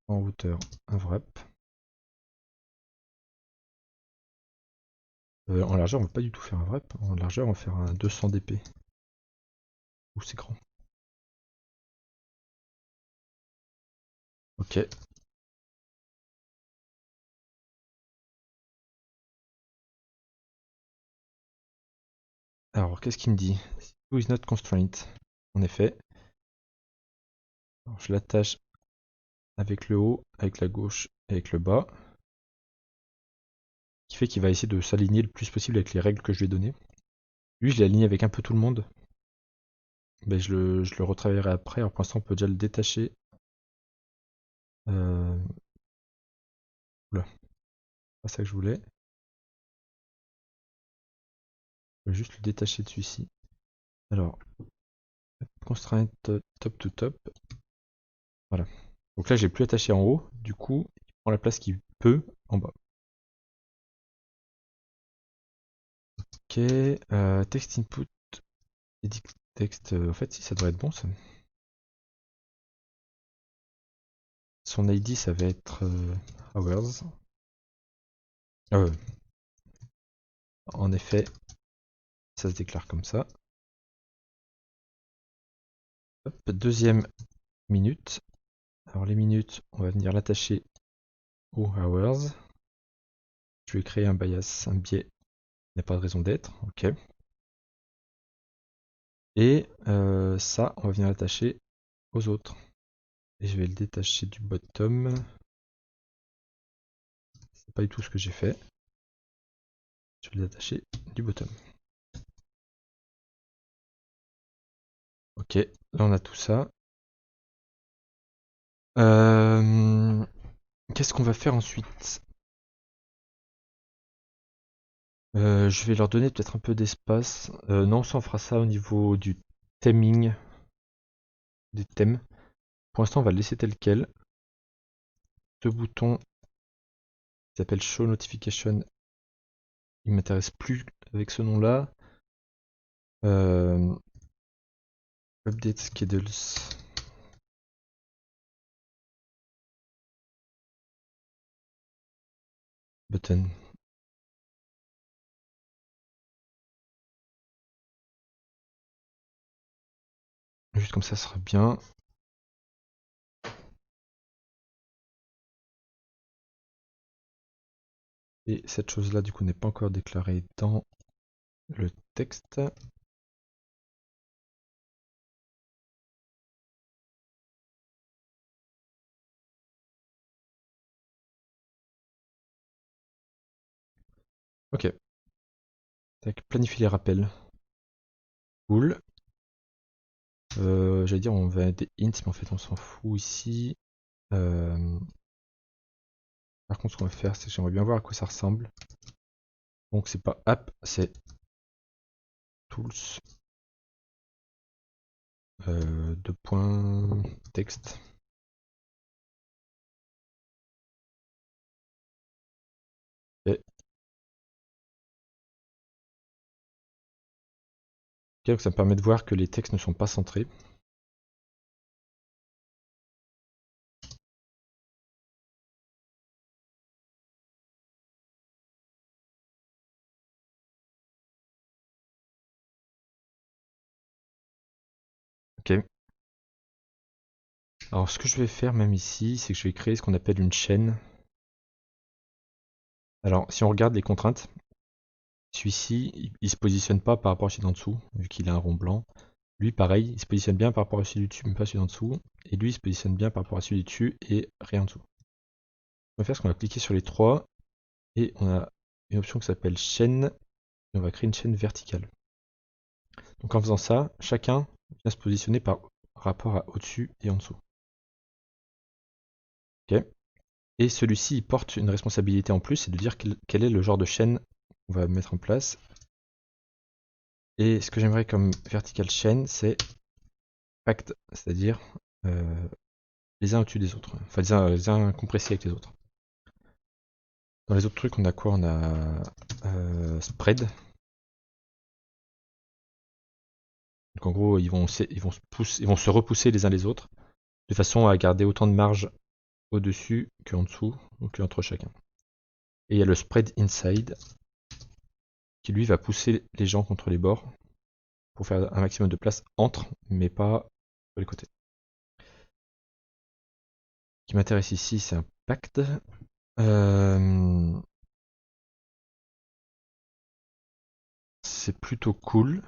En hauteur, un wrap. En largeur, on va pas du tout faire un wrap. En largeur, on va faire un 200 dp. Ouh, c'est grand. Ok. Alors, qu'est-ce qu'il me dit? Who is not constraint. En effet. Alors, je l'attache avec le haut, avec la gauche et avec le bas. Ce qui fait qu'il va essayer de s'aligner le plus possible avec les règles que je lui ai données. Lui, je l'ai aligné avec un peu tout le monde. Mais je le retravaillerai après. Alors, pour l'instant, on peut déjà le détacher. Oula, pas ça que je voulais. Je vais juste le détacher de celui-ci. Alors, constraint top to top. Voilà. Donc là, j'ai plus attaché en haut. Du coup, il prend la place qu'il peut en bas. Ok. Text input. Edit text. En fait, si ça devrait être bon, ça. Son ID, ça va être hours. Euh, en effet, ça se déclare comme ça. Hop, deuxième minute. Alors les minutes, on va venir l'attacher aux hours. Je vais créer un bias, un biais. Il n'y a pas de raison d'être. Ok. Et ça, on va venir l'attacher aux autres. Et je vais le détacher du bottom. C'est pas du tout ce que j'ai fait. Je vais le détacher du bottom. Ok, là on a tout ça. Qu'est-ce qu'on va faire ensuite? Je vais leur donner peut-être un peu d'espace. Non, ça on fera ça au niveau du theming, des thèmes. Pour l'instant, on va le laisser tel quel. Ce bouton qui s'appelle Show Notification, il m'intéresse plus avec ce nom-là. Update Schedules. Button. Juste comme ça sera bien. Et cette chose-là, du coup, n'est pas encore déclarée dans le texte. Ok. Tac, planifier les rappels. Cool. J'allais dire on va des hints, mais en fait on s'en fout ici. Par contre, ce qu'on va faire, c'est que j'aimerais bien voir à quoi ça ressemble. Donc c'est pas app, c'est tools. Deux points texte. Et donc ça me permet de voir que les textes ne sont pas centrés. Ok. Alors ce que je vais faire même ici, c'est que je vais créer ce qu'on appelle une chaîne. Alors si on regarde les contraintes, celui-ci, il se positionne pas par rapport à celui d'en dessous, vu qu'il a un rond blanc. Lui, pareil, il se positionne bien par rapport à celui du dessus, mais pas celui d'en dessous. Et lui, il se positionne bien par rapport à celui du dessus et rien en dessous. On va faire ce qu'on va cliquer sur les trois et on a une option qui s'appelle chaîne et on va créer une chaîne verticale. Donc en faisant ça, chacun vient se positionner par rapport à au-dessus et en dessous. Ok. Et celui-ci il porte une responsabilité en plus, c'est de dire quel est le genre de chaîne qu'on va mettre en place. Et ce que j'aimerais comme vertical chain, c'est packed, c'est-à-dire les uns au-dessus des autres. Enfin les uns compressés avec les autres. Dans les autres trucs, on a quoi? On a spread. Donc en gros, ils vont se repousser les uns les autres, de façon à garder autant de marge au-dessus qu'en dessous, ou qu'entre chacun. Et il y a le spread inside, qui lui va pousser les gens contre les bords. pour faire un maximum de place entre, mais pas sur les côtés. Ce qui m'intéresse ici, c'est un pacte. C'est plutôt cool.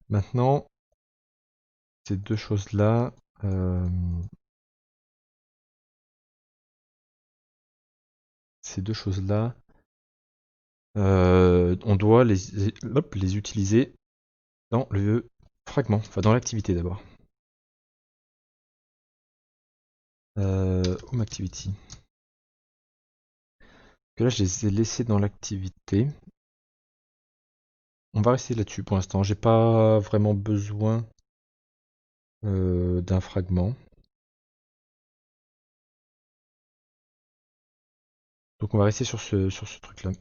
Maintenant, ces deux choses-là, on doit les utiliser dans le fragment, enfin dans l'activité d'abord. Home activity. Que là, je les ai laissés dans l'activité. On va rester là-dessus pour l'instant. J'ai pas vraiment besoin d'un fragment. Donc on va rester sur ce truc-là.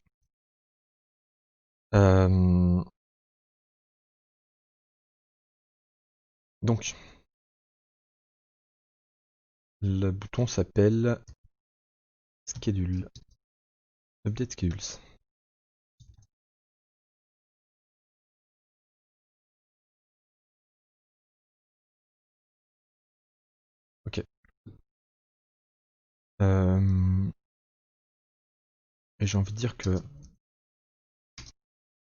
Donc, le bouton s'appelle Schedule. Update Schedules. Ok. Et j'ai envie de dire que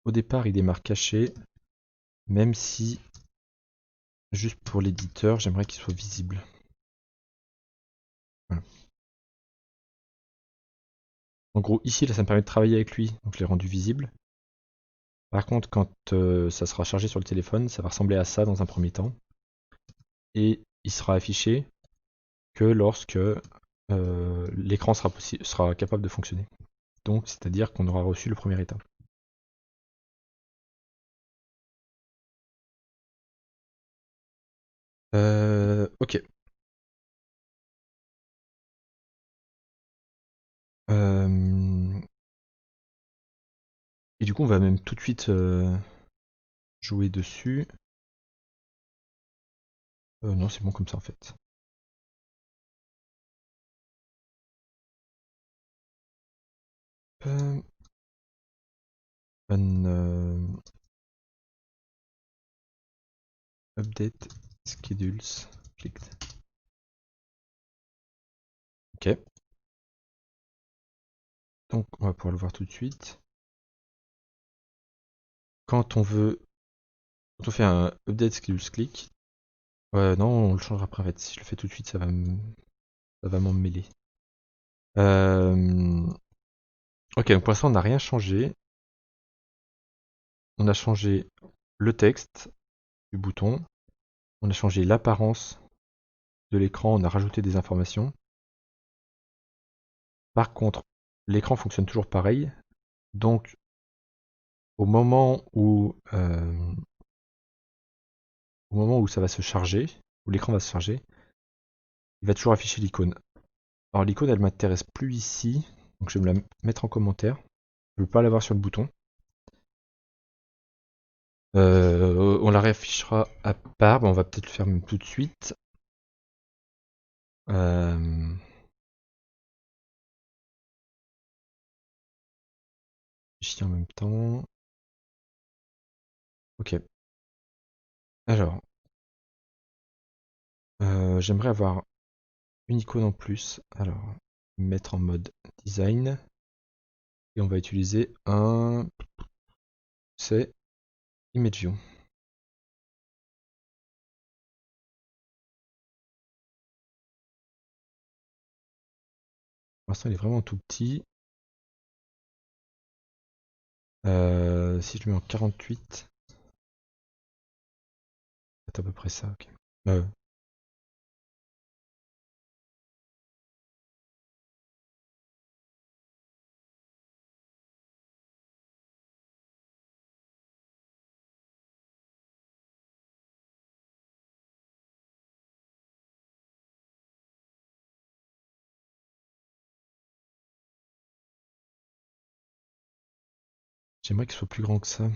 au départ il démarre caché, même si juste pour l'éditeur j'aimerais qu'il soit visible. Voilà. En gros ici là ça me permet de travailler avec lui, donc je l'ai rendu visible. Par contre quand ça sera chargé sur le téléphone, ça va ressembler à ça dans un premier temps. Et il sera affiché que lorsque l'écran sera capable de fonctionner. Donc c'est-à-dire qu'on aura reçu le premier état. Ok. Et du coup, on va même tout de suite jouer dessus. Non, c'est bon comme ça en fait. Euh, update schedules. Clicked. Ok. Donc, on va pouvoir le voir tout de suite. Quand on veut, quand on fait un update schedules click, non, on le changera après en fait. Si je le fais tout de suite, ça va m'en mêler. Ok, donc pour l'instant, on n'a rien changé. On a changé le texte du bouton. On a changé l'apparence de l'écran. On a rajouté des informations. Par contre, l'écran fonctionne toujours pareil. Donc, au moment où, ça va se charger, où l'écran va se charger, il va toujours afficher l'icône. Alors l'icône, elle m'intéresse plus ici, donc je vais me la mettre en commentaire. Je ne veux pas l'avoir sur le bouton. On la réaffichera à part, on va peut-être le faire même tout de suite. Ici en même temps. Ok. Alors, j'aimerais avoir une icône en plus. Alors, mettre en mode design. Et on va utiliser c'est Image View. Pour l'instant, il est vraiment tout petit. Si je le mets en 48, c'est à peu près ça. Ok. Euh, J'aimerais qu'il soit plus grand que ça.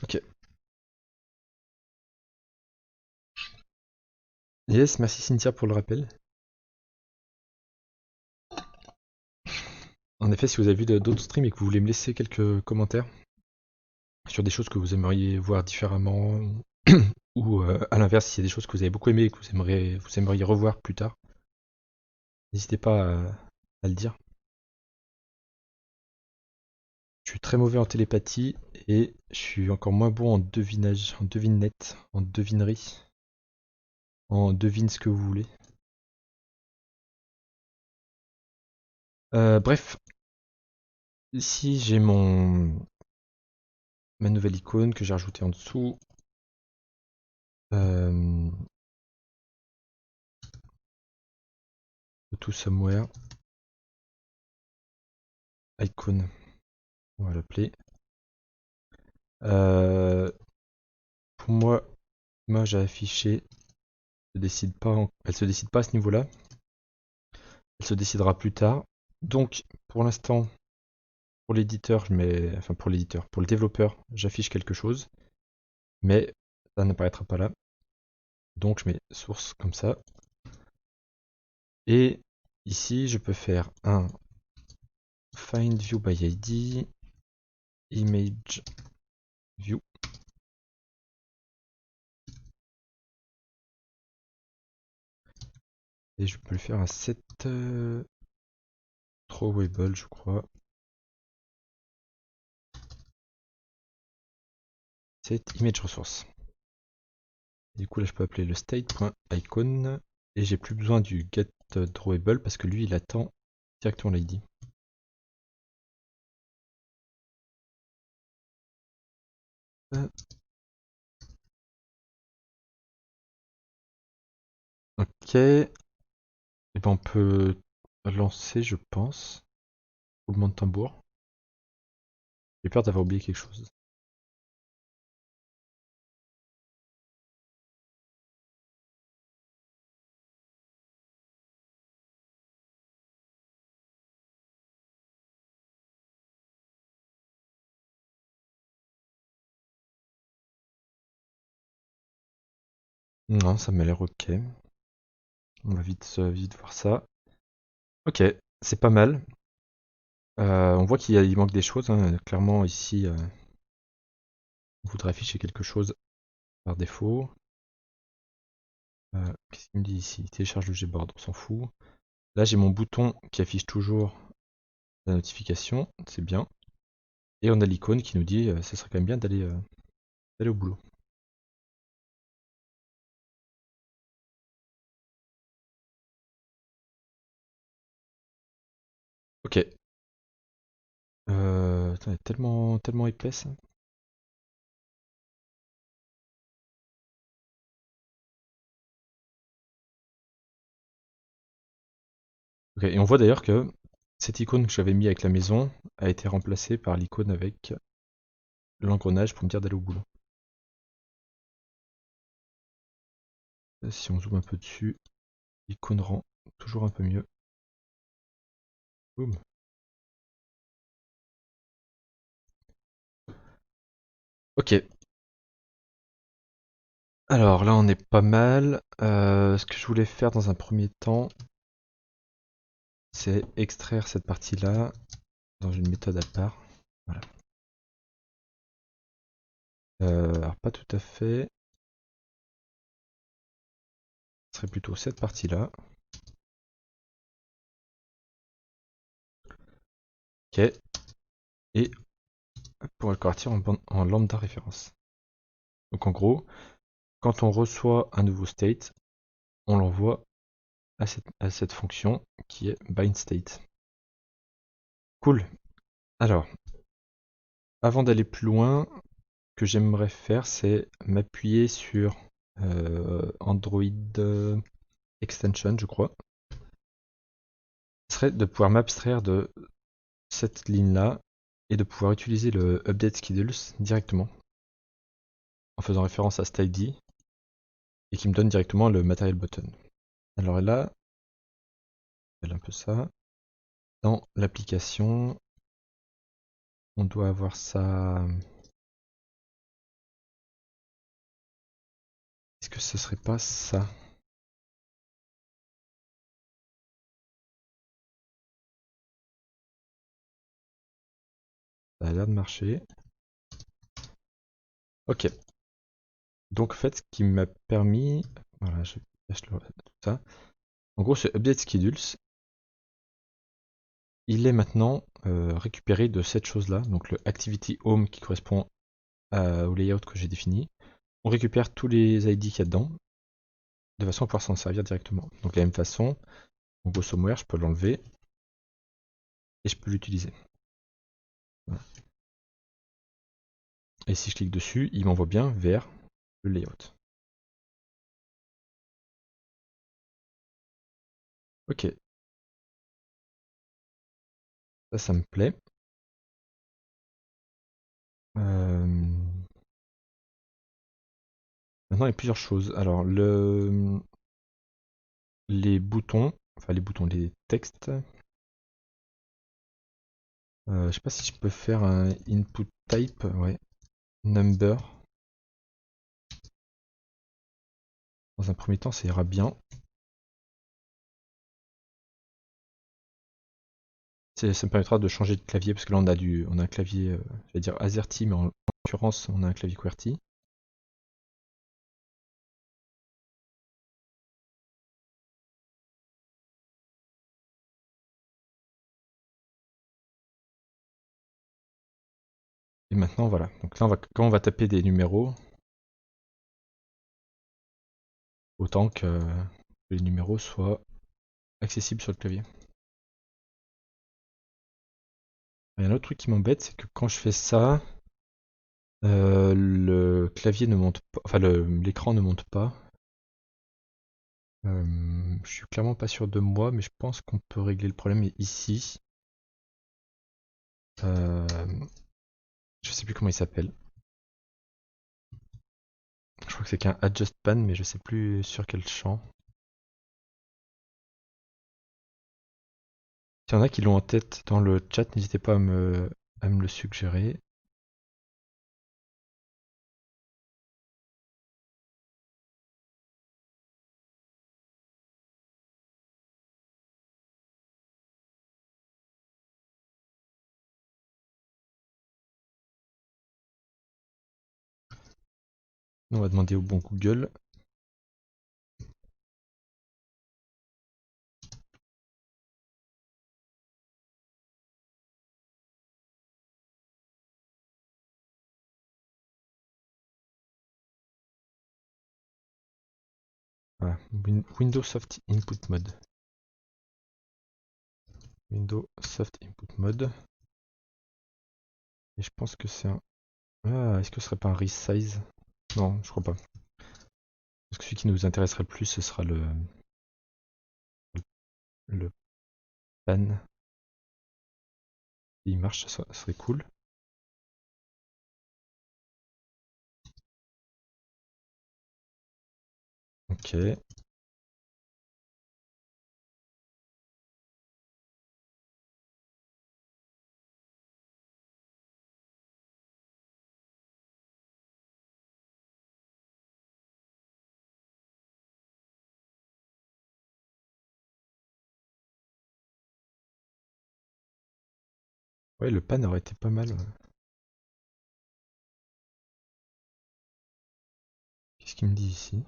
Ok. Yes, merci Cynthia pour le rappel. En effet, si vous avez vu d'autres streams et que vous voulez me laisser quelques commentaires sur des choses que vous aimeriez voir différemment, ou à l'inverse, s'il y a des choses que vous avez beaucoup aimées et que vous aimeriez revoir plus tard, n'hésitez pas à le dire. Je suis très mauvais en télépathie et je suis encore moins bon en devinage, en devinette, en devinerie, en devine ce que vous voulez. Bref, ici j'ai ma nouvelle icône que j'ai rajoutée en dessous. Euh, to somewhere icon, on va l'appeler. Pour moi, image à afficher, elle se décide pas à ce niveau-là. Elle se décidera plus tard. Donc, pour l'instant, pour l'éditeur, pour le développeur, j'affiche quelque chose, mais ça n'apparaîtra pas là. Donc, je mets source comme ça. Et ici, je peux faire un find view by ID, image view. Et je peux le faire à set throwable, je crois. Set image resource. Du coup, là, je peux appeler le state.icon et j'ai plus besoin du get drawable parce que lui, il attend directement l'ID. Ok. Et ben on peut lancer, je pense. Roulement de tambour. J'ai peur d'avoir oublié quelque chose. Non, ça m'a l'air ok. On va vite voir ça. Ok, c'est pas mal. On voit qu'il manque des choses, hein. Clairement, ici, on voudrait afficher quelque chose par défaut. Qu'est-ce qu'il me dit ici? Télécharge le Gboard, on s'en fout. Là, j'ai mon bouton qui affiche toujours la notification, c'est bien. Et on a l'icône qui nous dit ça serait quand même bien d'aller au boulot. Ok. Attends, elle est tellement épaisse. Ok, et on voit d'ailleurs que cette icône que j'avais mis avec la maison a été remplacée par l'icône avec l'engrenage pour me dire d'aller au boulot. Si on zoome un peu dessus, l'icône rend toujours un peu mieux. Boum. Ok. Alors là on est pas mal. Ce que je voulais faire dans un premier temps, c'est extraire cette partie-là dans une méthode à part. Voilà. Alors pas tout à fait. Ce serait plutôt cette partie-là. Ok. Et pour le convertir en lambda référence. Donc en gros, quand on reçoit un nouveau state, on l'envoie à cette fonction qui est bindState. Cool. Alors, avant d'aller plus loin, ce que j'aimerais faire, c'est m'appuyer sur Android Extension, je crois. Ce serait de pouvoir m'abstraire de cette ligne-là et de pouvoir utiliser le Update Schedules directement en faisant référence à StateD et qui me donne directement le Material Button. Alors là, un peu ça. Dans l'application, on doit avoir ça. Est-ce que ce serait pas ça? Ça a l'air de marcher. Ok. Donc en fait, ce qui m'a permis... Voilà, je cache tout ça. En gros, ce update schedules, il est maintenant récupéré de cette chose-là, donc le activity home qui correspond au layout que j'ai défini. On récupère tous les ID qu'il y a dedans, de façon à pouvoir s'en servir directement. Donc de la même façon, mon GoSomewhere, je peux l'enlever et je peux l'utiliser. Voilà. Et si je clique dessus, il m'envoie bien vers le layout. Ok, ça me plaît. Maintenant, il y a plusieurs choses. Alors, les boutons, les textes. Je sais pas si je peux faire un input type, ouais, number. Dans un premier temps, ça ira bien. Ça me permettra de changer de clavier parce que là on a un clavier, je vais dire AZERTY, mais en l'occurrence on a un clavier QWERTY. Et maintenant voilà. Donc là quand on va taper des numéros, autant que les numéros soient accessibles sur le clavier. Il y a un autre truc qui m'embête, c'est que quand je fais ça, le clavier ne monte pas, enfin l'écran ne monte pas. Je suis clairement pas sûr de moi, mais je pense qu'on peut régler le problème ici. Euh, je sais plus comment il s'appelle. Je crois que c'est qu'un adjust pan, mais je sais plus sur quel champ. S'il y en a qui l'ont en tête dans le chat, n'hésitez pas à me le suggérer. On va demander au bon Google. Voilà. Windows Soft Input Mode. Windows Soft Input Mode. Et je pense que c'est un... Ah, est-ce que ce serait pas un resize? Non, je crois pas. Parce que celui qui nous intéresserait le plus, ce sera le pan. Il marche, ça serait cool. Ok. Ouais, le pan aurait été pas mal. Qu'est-ce qu'il me dit ici?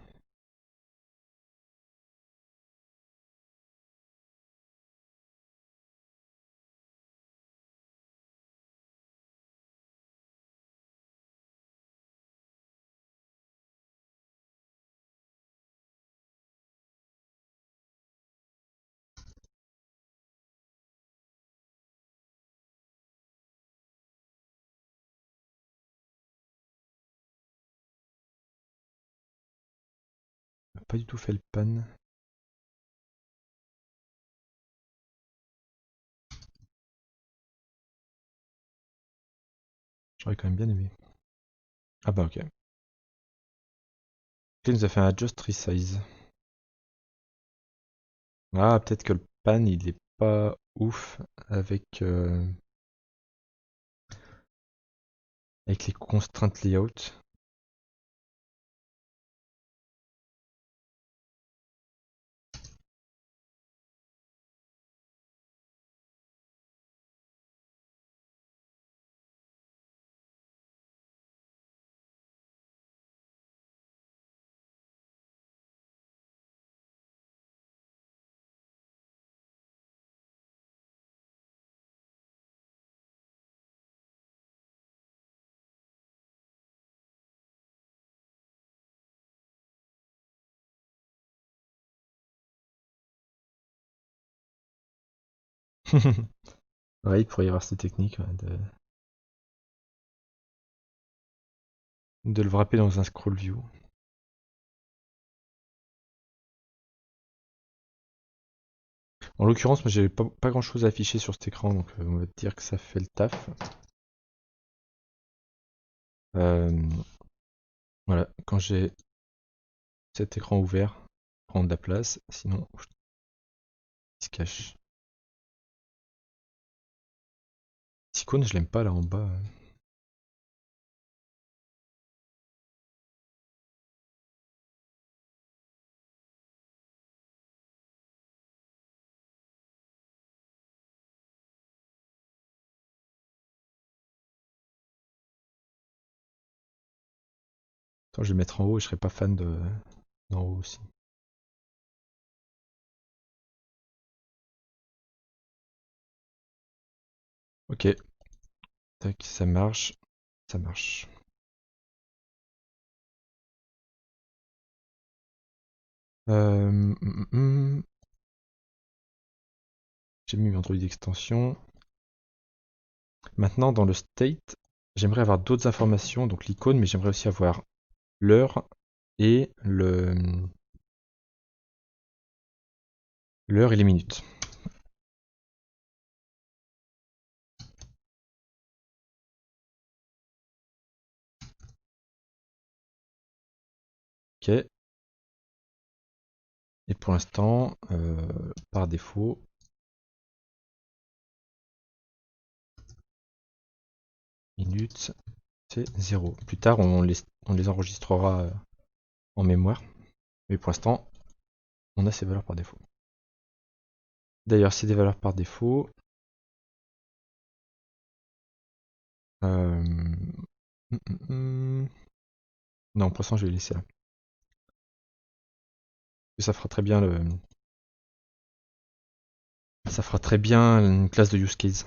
Il n'a pas du tout fait le pan. J'aurais quand même bien aimé. Ah bah ok. Il nous a fait un adjust resize. Ah, peut-être que le pan il est pas ouf avec, avec les contraintes layout. Ouais, il pourrait y avoir cette technique ouais, de le wrapper dans un scroll view. En l'occurrence, moi j'ai pas grand chose à afficher sur cet écran, donc on va dire que ça fait le taf. Euh, voilà, quand j'ai cet écran ouvert, prendre de la place, sinon il se cache. Cette icône, je l'aime pas là en bas. Attends, je vais le mettre en haut et je serais pas fan d'en haut aussi. Ok, tac, ça marche, ça marche. Hum. J'ai mis Android extension. Maintenant, dans le state, j'aimerais avoir d'autres informations, donc l'icône, mais j'aimerais aussi avoir l'heure et l'heure et les minutes. Ok. Et pour l'instant, par défaut, minutes, c'est 0. Plus tard, on les enregistrera en mémoire. Mais pour l'instant, on a ces valeurs par défaut. D'ailleurs, c'est des valeurs par défaut. Euh, Non, pour l'instant, je vais laisser là. Ça fera très bien ça fera très bien une classe de use case.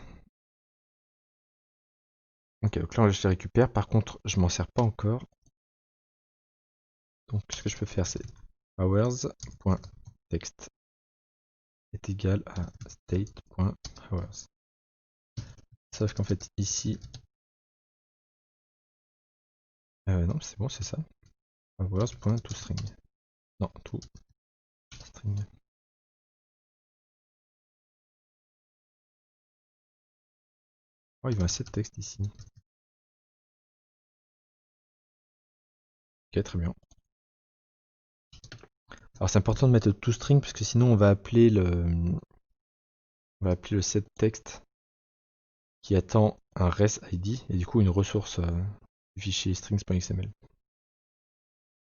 Ok, donc là, je les récupère. Par contre, je m'en sers pas encore. Donc, ce que je peux faire, c'est hours.text est égal à state.hours. Sauf qu'en fait, ici, non, c'est bon, c'est ça. Hours.toString. Non, toString. Oh, il y a assez de texte ici. Ok, très bien. Alors, c'est important de mettre toString parce que sinon, on va appeler le setText qui attend un res ID et du coup une ressource du fichier strings.xml.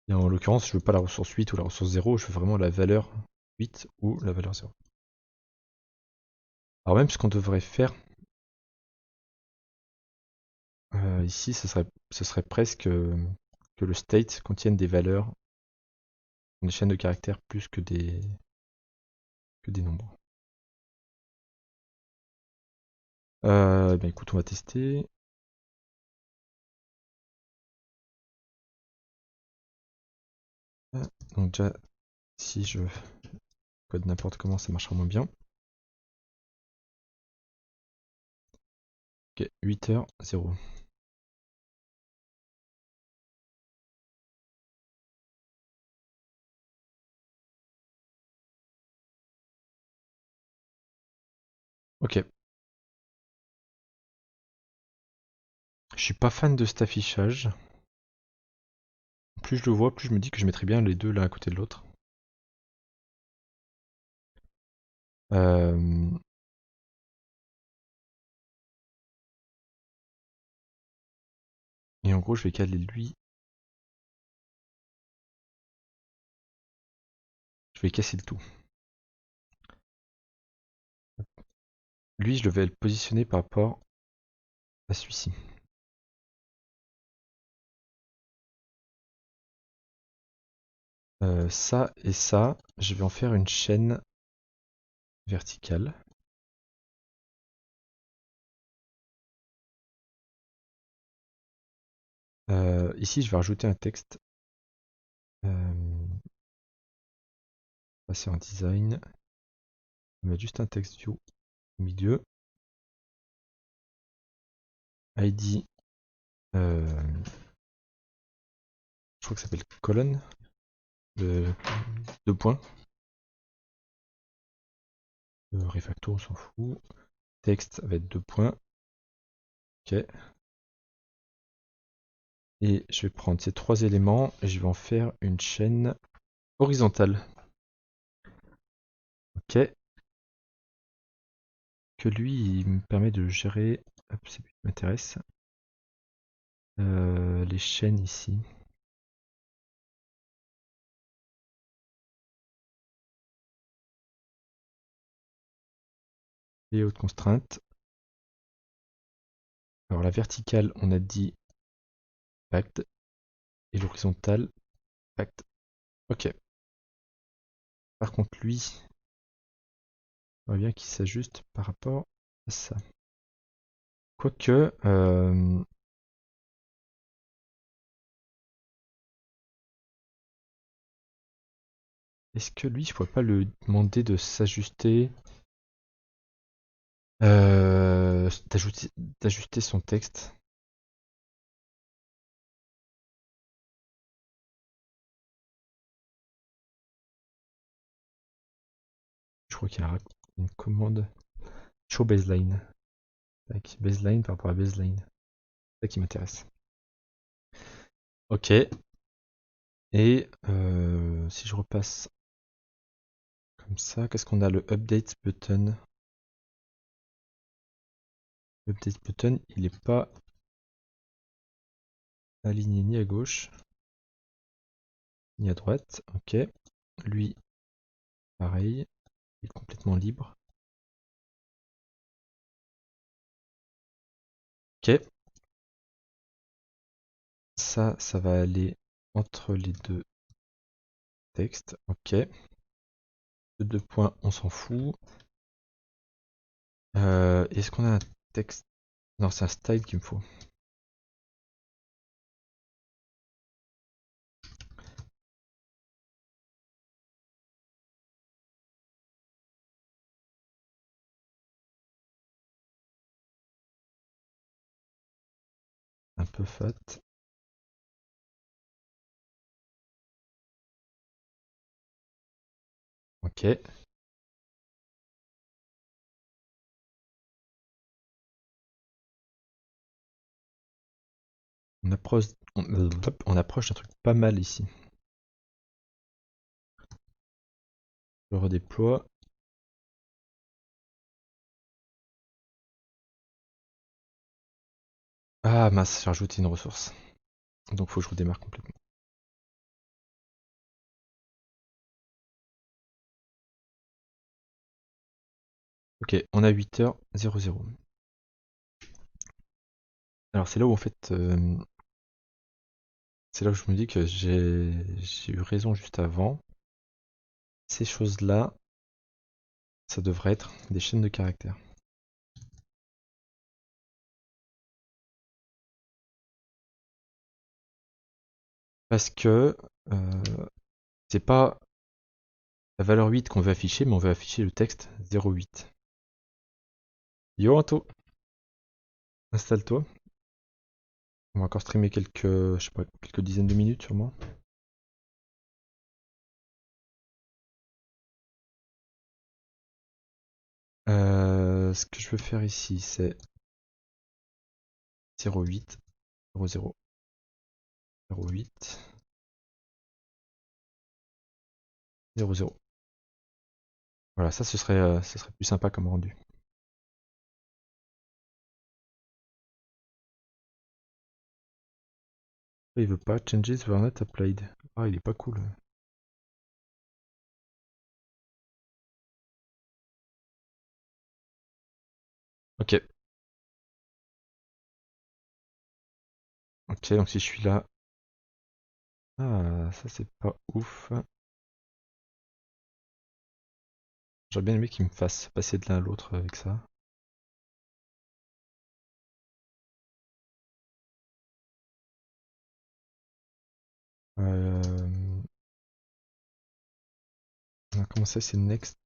Et en l'occurrence, je veux pas la ressource 8 ou la ressource 0, je veux vraiment la valeur 8 ou la valeur 0. Alors même ce qu'on devrait faire ici, ce serait presque que le state contienne des valeurs, des chaînes de caractères plus que des nombres. Ben écoute, on va tester. Donc déjà, si je code n'importe comment, ça marchera moins bien. Ok, 8h, 0. Ok. Je suis pas fan de cet affichage. Plus je le vois, plus je me dis que je mettrais bien les deux l'un à côté de l'autre. Euh, et en gros, je vais caler lui. Je vais casser le tout. Lui, je vais le positionner par rapport à celui-ci. Ça et ça, je vais en faire une chaîne verticale. Ici, je vais rajouter un texte. Passer en design. Je vais mettre juste un text view. au milieu. ID, je crois que ça s'appelle colonne, de 2 points. Refactor, on s'en fout. Texte va être 2 points. Ok. Et je vais prendre ces 3 éléments et je vais en faire une chaîne horizontale. Ok. Que lui, il me permet de gérer. Hop, c'est lui qui m'intéresse. Les chaînes ici. Les hautes contraintes. Alors la verticale, on a dit pacte. Et l'horizontale, pacte. Ok. Par contre, lui, on voit bien qu'il s'ajuste par rapport à ça. Quoique, est-ce que lui, je pourrais pas le demander de s'ajuster, d'ajuster son texte? Je crois qu'il y a une commande show baseline. Tac, baseline par rapport à baseline. C'est ça qui m'intéresse. Ok. Et si je repasse comme ça, qu'est-ce qu'on a? Le update button. Update button, il n'est pas aligné ni à gauche ni à droite. Ok. Lui, pareil, il est complètement libre. Ok. Ça va aller entre les deux textes. Ok. Le 2 points, on s'en fout. Est-ce qu'on a un texte? Non, c'est un style qu'il me faut. Un peu fat. Ok. On approche d'un truc pas mal ici. Je redéploie. Ah mince, j'ai rajouté une ressource. Donc faut que je redémarre complètement. Ok, on a 8h00. Alors c'est là où en fait, c'est là où je me dis que j'ai eu raison juste avant. Ces choses-là, ça devrait être des chaînes de caractères. Parce que c'est pas la valeur 8 qu'on veut afficher, mais on veut afficher le texte 08. Yo Anto, installe-toi. On va encore streamer quelques, je sais pas, quelques dizaines de minutes sûrement. Ce que je veux faire ici, c'est 08, 00, 08, 00. Voilà, ça ce serait plus sympa comme rendu. Il veut pas, changes were not applied. Ah, il est pas cool. Ok. Ok, donc si je suis là. Ah, ça c'est pas ouf. J'aurais bien aimé qu'il me fasse passer de l'un à l'autre avec ça. Euh... On a commencé, c'est next.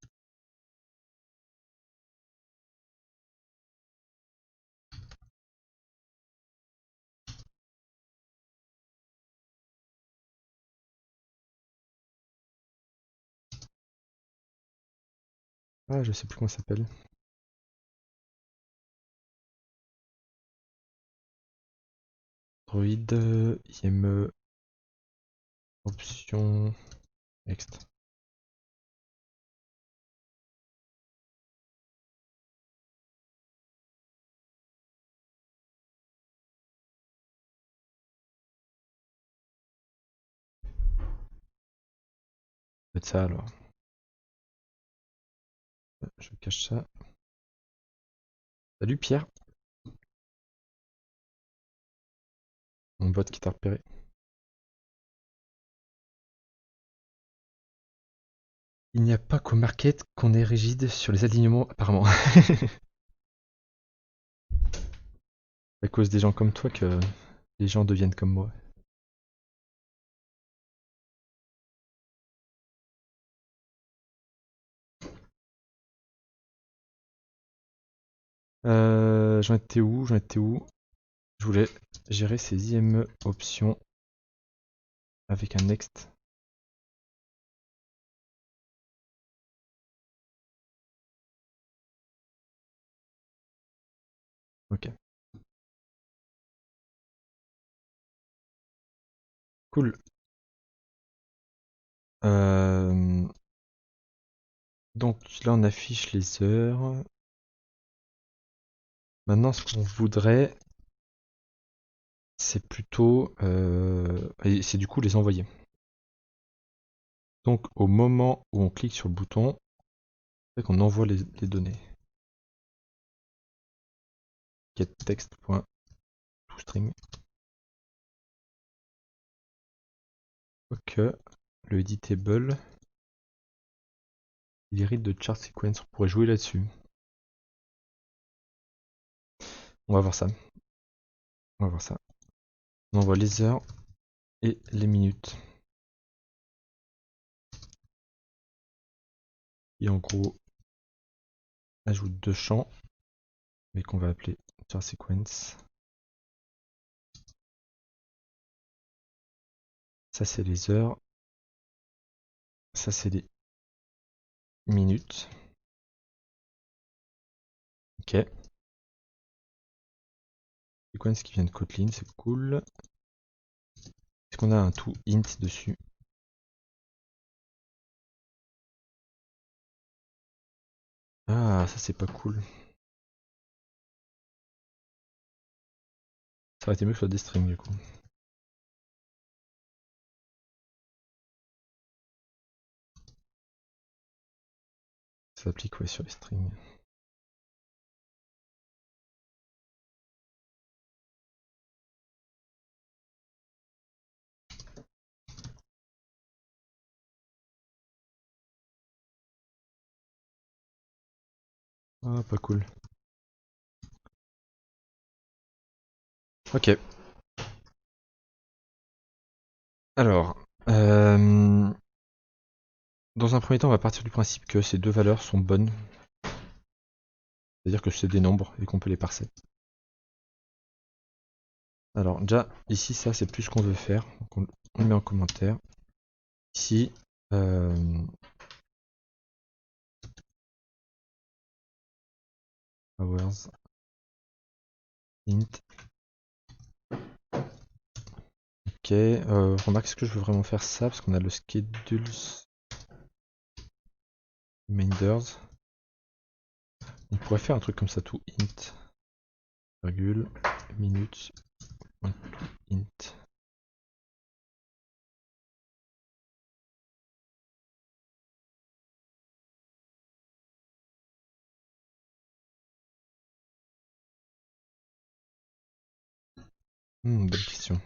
Ah, je sais plus comment ça s'appelle. Droid, IME, option, next. Faites ça alors. Je cache ça. Salut Pierre, mon bot qui t'a repéré. Il n'y a pas qu'au market qu'on est rigide sur les alignements, apparemment. À cause des gens comme toi que les gens deviennent comme moi. J'en étais où? J'en étais où? Je voulais gérer ces IME options avec un next. Ok, cool. Euh, donc là on affiche les heures. Maintenant ce qu'on voudrait, c'est plutôt... et c'est du coup les envoyer. Donc au moment où on clique sur le bouton, c'est qu'on envoie les données. getText.toString. Ok, le editable, il hérite de chart sequence, on pourrait jouer là-dessus. On va voir ça. On va voir ça. On envoie les heures et les minutes. Et en gros, ajoute deux champs, mais qu'on va appeler chart sequence. Ça c'est les heures. Ça c'est les minutes. Ok. Sequence qui vient de Kotlin, c'est cool. Est-ce qu'on a un to int dessus? Ah, ça c'est pas cool. Ça aurait été mieux que ce soit des strings du coup. Ça s'applique ouais sur les strings. Ah, pas cool. Ok. Alors, dans un premier temps, on va partir du principe que ces deux valeurs sont bonnes. C'est-à-dire que c'est des nombres et qu'on peut les parser. Alors, déjà, ici, ça, c'est plus ce qu'on veut faire. Donc, on le met en commentaire. Ici, hours, int. Ok, remarque, est-ce que je veux vraiment faire ça? Parce qu'on a le schedules reminders. On pourrait faire un truc comme ça, tout int, virgule, minutes, int. Bonne question.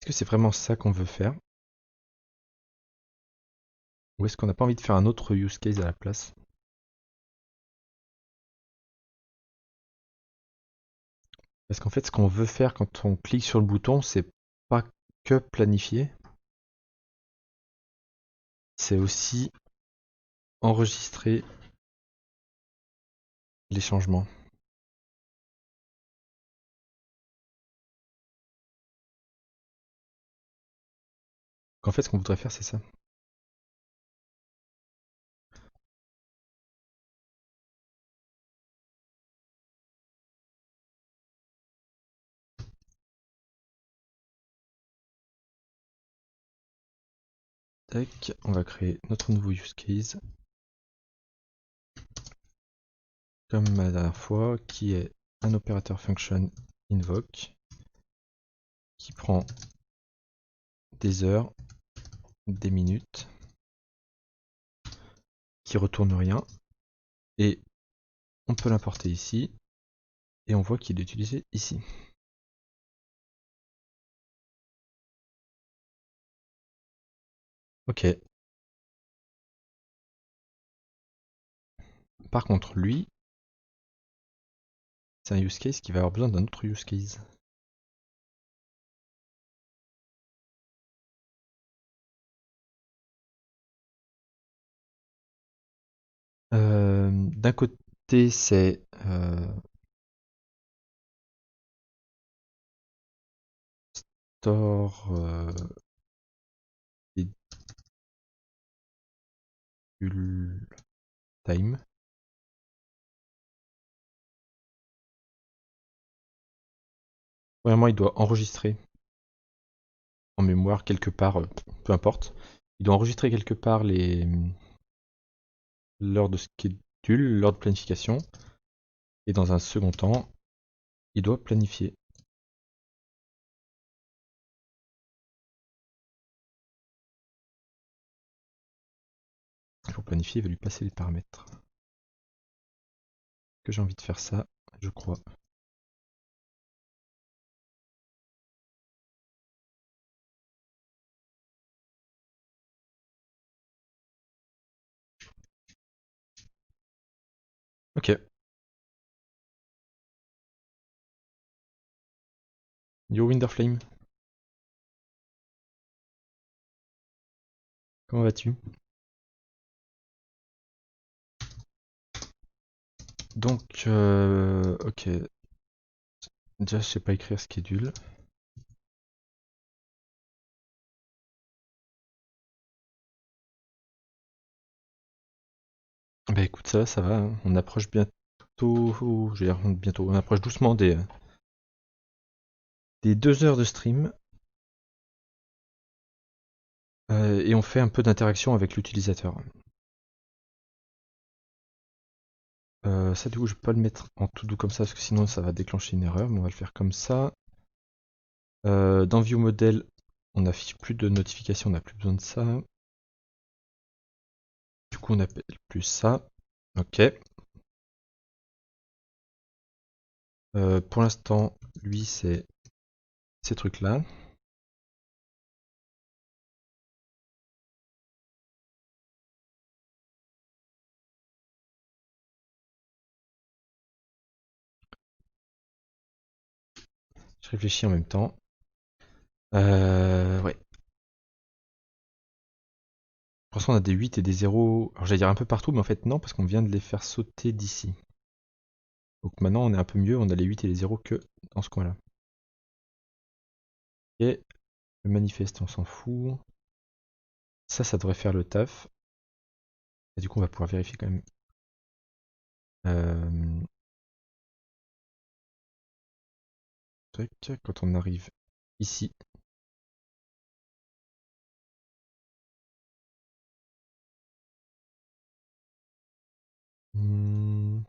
Est-ce que c'est vraiment ça qu'on veut faire? Ou est-ce qu'on n'a pas envie de faire un autre use case à la place? Parce qu'en fait, ce qu'on veut faire quand on clique sur le bouton, c'est pas que planifier, c'est aussi enregistrer les changements. En fait, ce qu'on voudrait faire, c'est ça. Tac, on va créer notre nouveau use case, comme la dernière fois, qui est un opérateur function invoke, qui prend des heures, des minutes, qui retourne rien, et on peut l'importer ici, et on voit qu'il est utilisé ici. Ok. Par contre, lui, c'est un use case qui va avoir besoin d'un autre use case. D'un côté, c'est store time. Vraiment, il doit enregistrer en mémoire quelque part, peu importe. Il doit enregistrer quelque part l'heure de schedule, l'heure de planification. Et dans un second temps, il doit planifier. Pour planifier, il va lui passer les paramètres. Que j'ai envie de faire ça, je crois. Ok. Yo Winterflame, comment vas-tu? Donc, ok. Déjà, je sais pas écrire schedule. Bah écoute, ça va, hein. On approche bientôt, je veux dire bientôt, on approche doucement des 2 heures de stream. Et on fait un peu d'interaction avec l'utilisateur. Ça du coup je peux pas le mettre en tout doux comme ça parce que sinon ça va déclencher une erreur, mais on va le faire comme ça. Dans View Model, on n'affiche plus de notification, on n'a plus besoin de ça. Du coup on appelle plus ça. Ok. Pour l'instant, lui c'est ces trucs là. Je réfléchis en même temps. Ouais. Pour l'instant on a des 8 et des 0. Alors j'allais dire un peu partout, mais en fait non, parce qu'on vient de les faire sauter d'ici. Donc maintenant on est un peu mieux, on a les 8 et les 0 que dans ce coin-là. Et le manifeste, on s'en fout. Ça devrait faire le taf. Et du coup, on va pouvoir vérifier quand même. Euh, Quand on arrive ici. Hmm,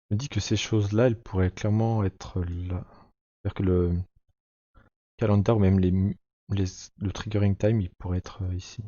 je me dis que ces choses-là, elles pourraient clairement être là. C'est-à-dire que le calendar ou même le triggering time, il pourrait être ici.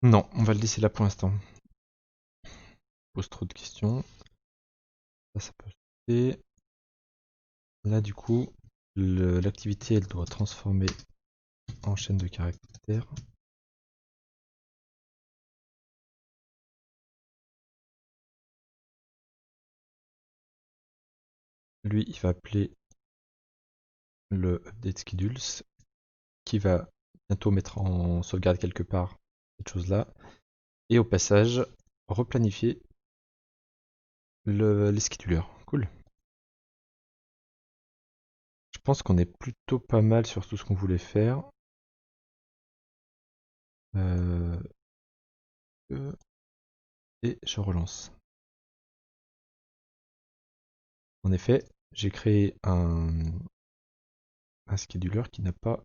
Non, on va le laisser là pour l'instant. Pose trop de questions. Ça peut se faire. Là, du coup, l'activité, elle doit transformer en chaîne de caractères. Lui, il va appeler le update schedules qui va bientôt mettre en sauvegarde quelque part cette chose-là. Et au passage, replanifier les schedulers. Cool. Je pense qu'on est plutôt pas mal sur tout ce qu'on voulait faire. Euh, et je relance. En effet, j'ai créé un scheduler qui n'a pas.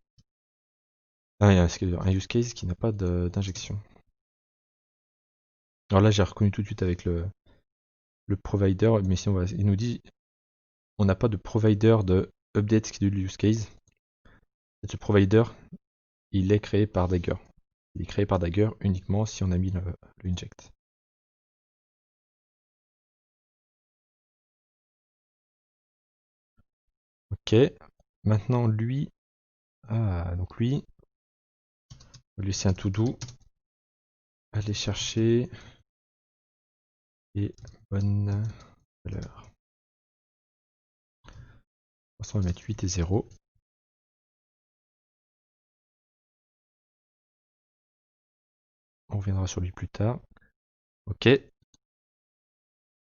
Un use case qui n'a pas d'injection. Alors là, j'ai reconnu tout de suite avec le provider, mais si il nous dit on n'a pas de provider de update schedule use case. Ce provider, il est créé par Dagger. Il est créé par Dagger uniquement si on a mis le inject. Ok. Maintenant, lui. Ah, donc lui. On va laisser un to-do. Aller chercher. Et bonne valeur. On va mettre 8 et 0. On reviendra sur lui plus tard. Ok.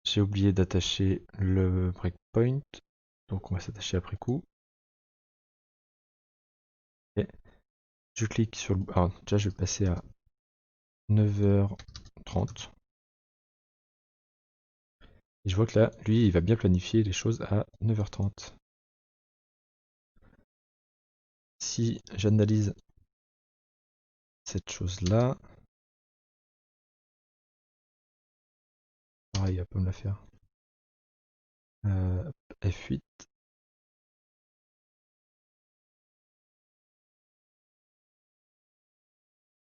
J'ai oublié d'attacher le breakpoint. Donc on va s'attacher après coup. Et je clique sur le. Alors déjà je vais passer à 9h30. Et je vois que là, lui, il va bien planifier les choses à 9h30. Si j'analyse cette chose-là, pareil, il va pas me la faire. F8.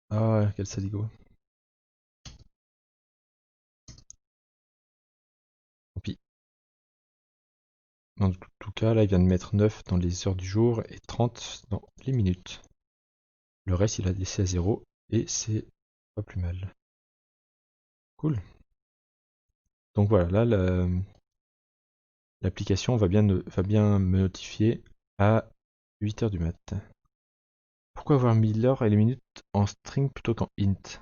Ah, quel saligo. Tant pis. En tout cas, là, il vient de mettre 9 dans les heures du jour et 30 dans les minutes. Le reste, il a laissé à 0 et c'est pas plus mal. Cool. Donc voilà, là, l'application va bien me notifier à 8h du mat. Pourquoi avoir mis l'heure et les minutes en string plutôt qu'en int?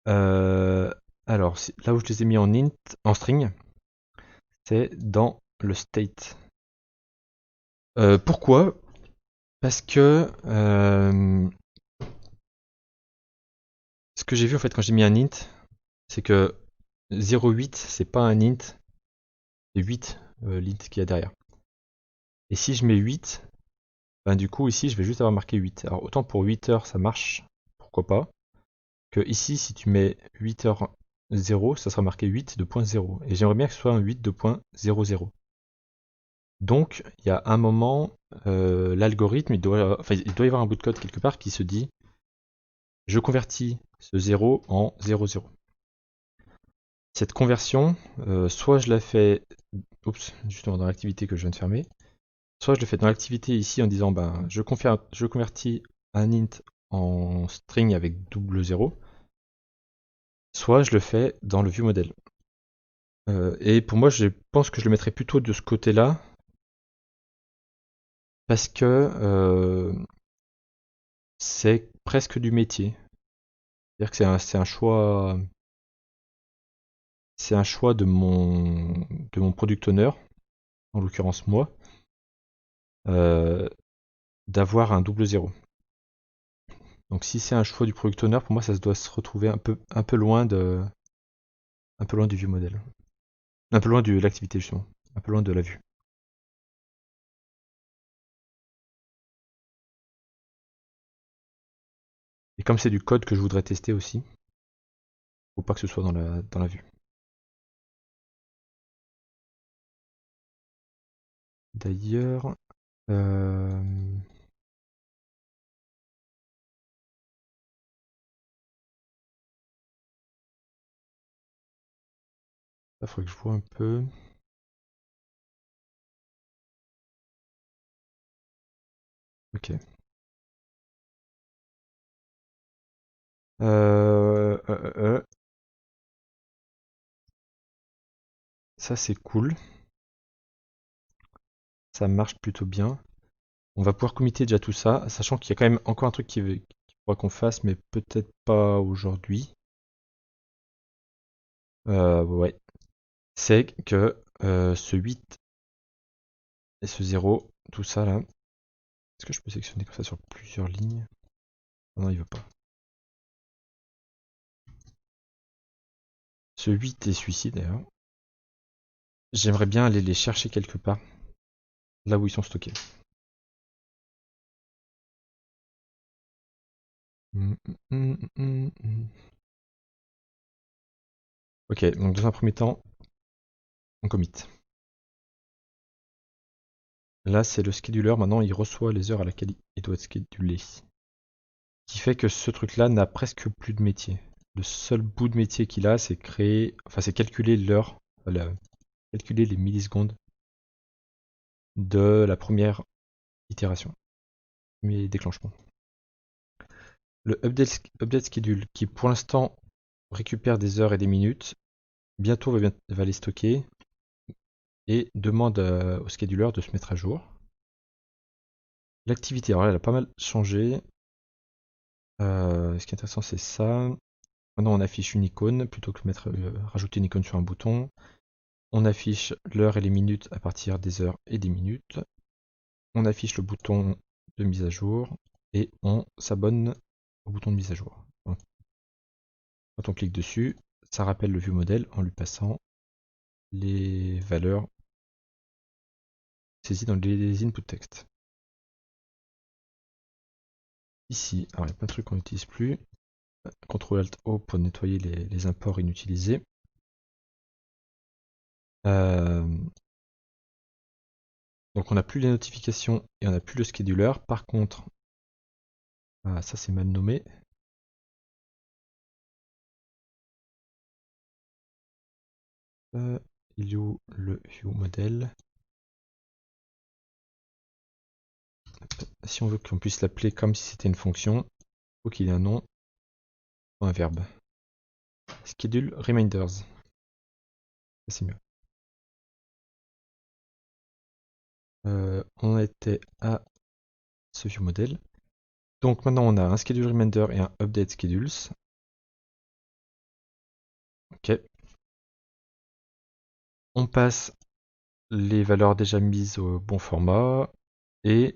Euh, alors, là où je les ai mis en int, en string, c'est dans le state. Pourquoi? Parce que ce que j'ai vu en fait quand j'ai mis un int, c'est que 0,8 c'est pas un int, c'est 8 l'int qu'il y a derrière. Et si je mets 8, ben du coup ici je vais juste avoir marqué 8. Alors autant pour 8 heures ça marche, pourquoi pas, que ici si tu mets 8 heures 0, ça sera marqué 8.0. Et j'aimerais bien que ce soit un 8.00. Donc il y a un moment, l'algorithme, il doit y avoir un bout de code quelque part qui se dit je convertis ce 0 en 00. Cette conversion, soit je la fais, justement dans l'activité que je viens de fermer, soit je le fais dans l'activité ici en disant ben je convertis un int en string avec double 0, soit je le fais dans le viewModel. Et pour moi, je pense que je le mettrais plutôt de ce côté-là parce que c'est presque du métier. C'est-à-dire que c'est un choix de mon product owner, en l'occurrence moi, euh, d'avoir un double 0. Donc si c'est un choix du product owner, pour moi ça doit se retrouver un peu loin du view model. Un peu loin de l'activité justement. Un peu loin de la vue. Et comme c'est du code que je voudrais tester aussi, faut pas que ce soit dans la vue. D'ailleurs, euh, Il faudrait que je vois un peu. Ok. Euh, euh, euh, Ça c'est cool. Ça marche plutôt bien. On va pouvoir committer déjà tout ça, sachant qu'il y a quand même encore un truc qu'il faudra qu'on fasse, mais peut-être pas aujourd'hui. Ouais. C'est que ce 8 et ce 0, tout ça là. Est-ce que je peux sélectionner comme ça sur plusieurs lignes? Ah non, il veut pas. Ce 8 et celui-ci d'ailleurs. J'aimerais bien aller les chercher quelque part, là où ils sont stockés. Ok, donc dans un premier temps, on commit. Là, c'est le scheduler. Maintenant, il reçoit les heures à laquelle il doit être schedulé. Ce qui fait que ce truc-là n'a presque plus de métier. Le seul bout de métier qu'il a, c'est créer, enfin, c'est calculer l'heure, calculer les millisecondes de la première itération, premier déclenchement. Le update schedule, qui pour l'instant récupère des heures et des minutes, bientôt va les stocker et demande au scheduler de se mettre à jour. L'activité, alors là, elle a pas mal changé. Ce qui est intéressant, c'est ça. Maintenant, on affiche une icône plutôt que de rajouter une icône sur un bouton. On affiche l'heure et les minutes à partir des heures et des minutes. On affiche le bouton de mise à jour et on s'abonne au bouton de mise à jour. Donc, quand on clique dessus, ça rappelle le view modèle en lui passant les valeurs saisies dans les input text. Ici, alors il y a plein de trucs qu'on n'utilise plus. CTRL-ALT-O pour nettoyer les imports inutilisés. Euh, donc on n'a plus les notifications et on n'a plus le scheduler. Par contre, ça c'est mal nommé. Il est où le view model? Si on veut qu'on puisse l'appeler comme si c'était une fonction, il faut qu'il ait un nom ou un verbe. Schedule reminders. Ça c'est mieux. On était à ce view model. Donc maintenant on a un schedule reminder et un update schedules. Ok. On passe les valeurs déjà mises au bon format et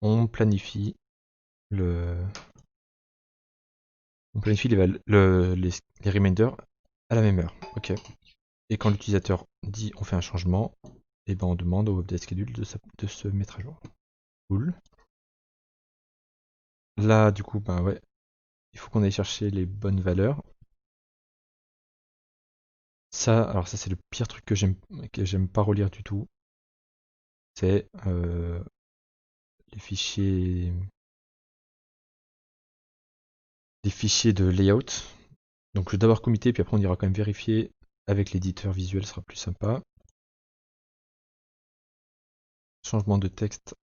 on planifie le on planifie les reminders à la même heure. Ok. Et quand l'utilisateur dit on fait un changement, et ben on demande au update schedule de se mettre à jour. Cool. Là du coup ben ouais, il faut qu'on aille chercher les bonnes valeurs. Ça, alors ça c'est le pire truc que j'aime pas relire du tout. C'est les fichiers de layout. Donc je vais d'abord committer, puis après on ira quand même vérifier avec l'éditeur visuel, ce sera plus sympa. Changement de texte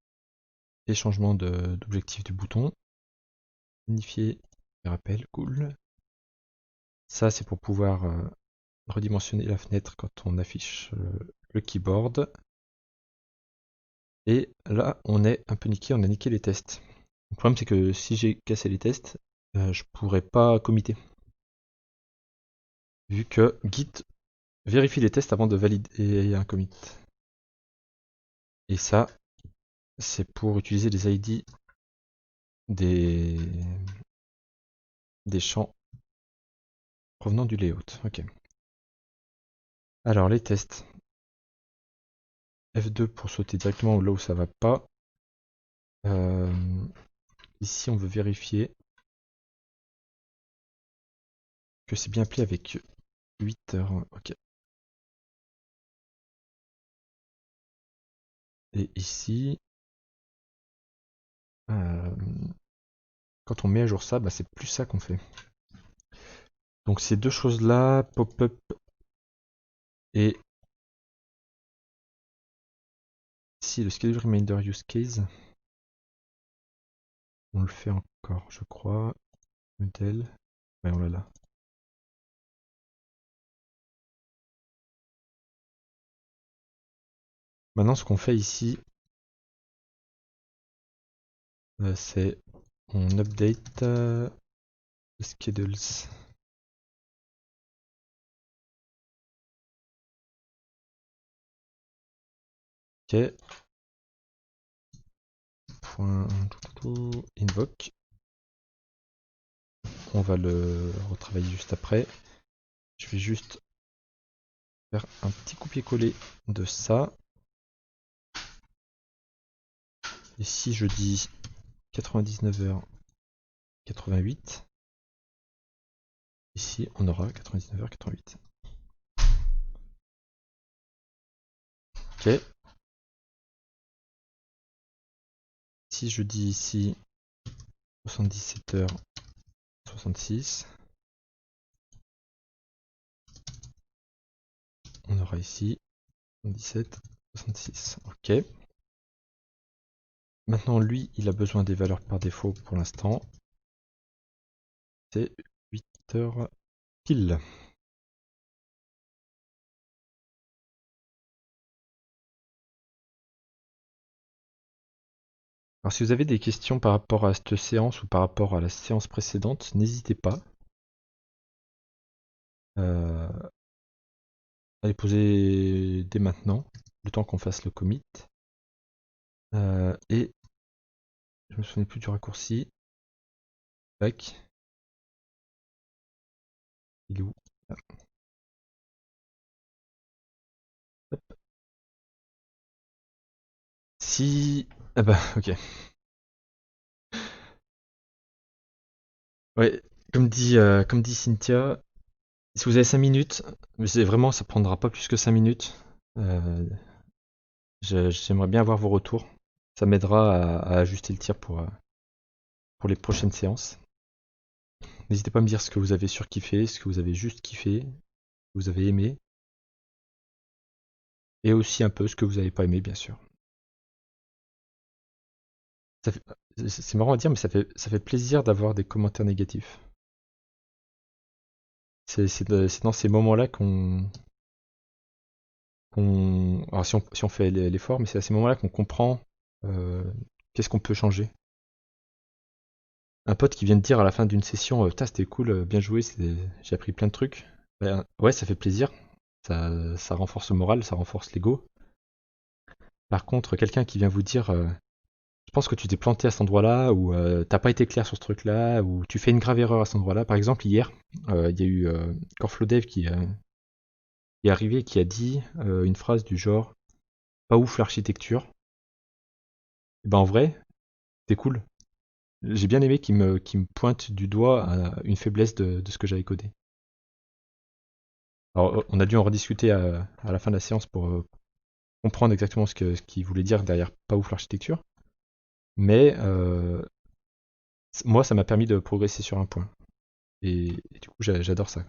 et changement d'objectif du bouton. Unifier les rappels, cool. Ça c'est pour pouvoir redimensionner la fenêtre quand on affiche le keyboard. Et là on est un peu niqué, on a niqué les tests. Le problème c'est que si j'ai cassé les tests, je pourrais pas committer. Vu que Git vérifie les tests avant de valider un commit. Et ça, c'est pour utiliser les ID des, des champs provenant du layout. Ok. Alors les tests. F2 pour sauter directement là où ça va pas. Euh, Ici on veut vérifier que c'est bien appelé avec 8 heures. Ok. Et ici, euh, quand on met à jour ça, bah, c'est plus ça qu'on fait. Donc ces deux choses là, pop-up Et ici, le schedule reminder use case, on le fait encore, je crois. Modèle. Ouais, on l'a là. Maintenant, ce qu'on fait ici, c'est on update les schedules. Ok. Point invoke. On va le retravailler juste après. Je vais juste faire un petit copier-coller de ça. Et si je dis 99h88, ici on aura 99h88. Ok. Si je dis ici 77h66, on aura ici 77, 66. Ok. Maintenant, lui, il a besoin des valeurs par défaut pour l'instant. C'est 8h pile. Alors, si vous avez des questions par rapport à cette séance ou par rapport à la séance précédente, n'hésitez pas à les poser dès maintenant, le temps qu'on fasse le commit. Et je me souviens plus du raccourci. Tac. Il est où? Ah. Hop. Si. Ah bah, ok. Ouais, comme dit Cynthia, si vous avez 5 minutes, mais c'est vraiment, ça prendra pas plus que 5 minutes. Euh, J'aimerais bien avoir vos retours. Ça m'aidera à ajuster le tir pour les prochaines séances. N'hésitez pas à me dire ce que vous avez surkiffé, ce que vous avez juste kiffé, ce que vous avez aimé, et aussi un peu ce que vous n'avez pas aimé, bien sûr. C'est marrant à dire, mais ça fait plaisir d'avoir des commentaires négatifs. C'est dans ces moments-là alors si on fait l'effort, mais c'est à ces moments-là qu'on comprend euh, qu'est-ce qu'on peut changer. Un pote qui vient de dire à la fin d'une session, putain c'était cool, bien joué, j'ai appris plein de trucs. Ben, ouais, ça fait plaisir, ça renforce le moral, ça renforce l'ego. Par contre, quelqu'un qui vient vous dire, je pense que tu t'es planté à cet endroit-là, ou t'as pas été clair sur ce truc-là, ou tu fais une grave erreur à cet endroit-là. Par exemple, hier, il y a eu Corflodev qui est arrivé et qui a dit une phrase du genre pas ouf l'architecture. Et ben en vrai, c'est cool. J'ai bien aimé qu'il me pointe du doigt à une faiblesse de ce que j'avais codé. Alors, on a dû en rediscuter à la fin de la séance pour comprendre exactement ce qu'il voulait dire derrière pas ouf l'architecture. Mais moi, ça m'a permis de progresser sur un point. Et du coup, j'adore ça.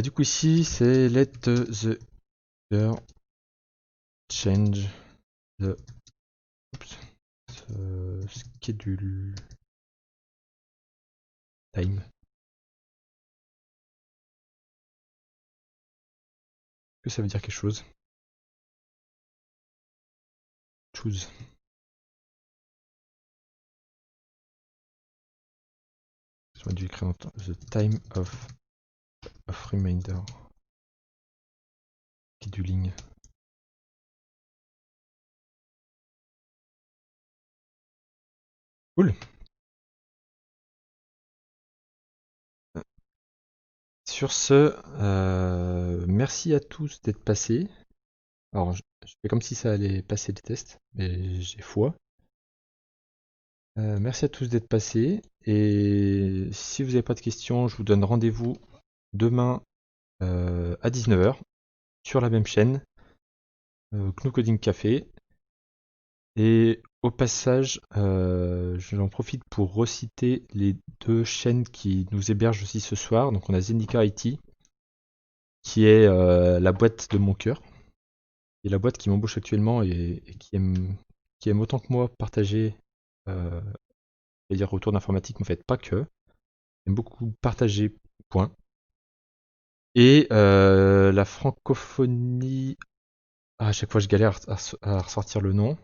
Du coup, ici, c'est let the user change the schedule time. Est-ce que ça veut dire quelque chose? Choose. J'aurais dû écrire the time of reminder. Scheduling. Cool. Sur ce, merci à tous d'être passés. Alors, je fais comme si ça allait passer le test, mais j'ai foi. Merci à tous d'être passés. Et si vous n'avez pas de questions, je vous donne rendez-vous demain à 19h sur la même chaîne, GNU Coding Café. Et au passage, j'en profite pour reciter les deux chaînes qui nous hébergent aussi ce soir. Donc on a Zenica IT qui est la boîte de mon cœur, et la boîte qui m'embauche actuellement et qui aime autant que moi partager, euh, c'est-à-dire autour d'informatique, mais en fait pas que, aime beaucoup partager, point. Et la francophonie, à chaque fois je galère à ressortir le nom,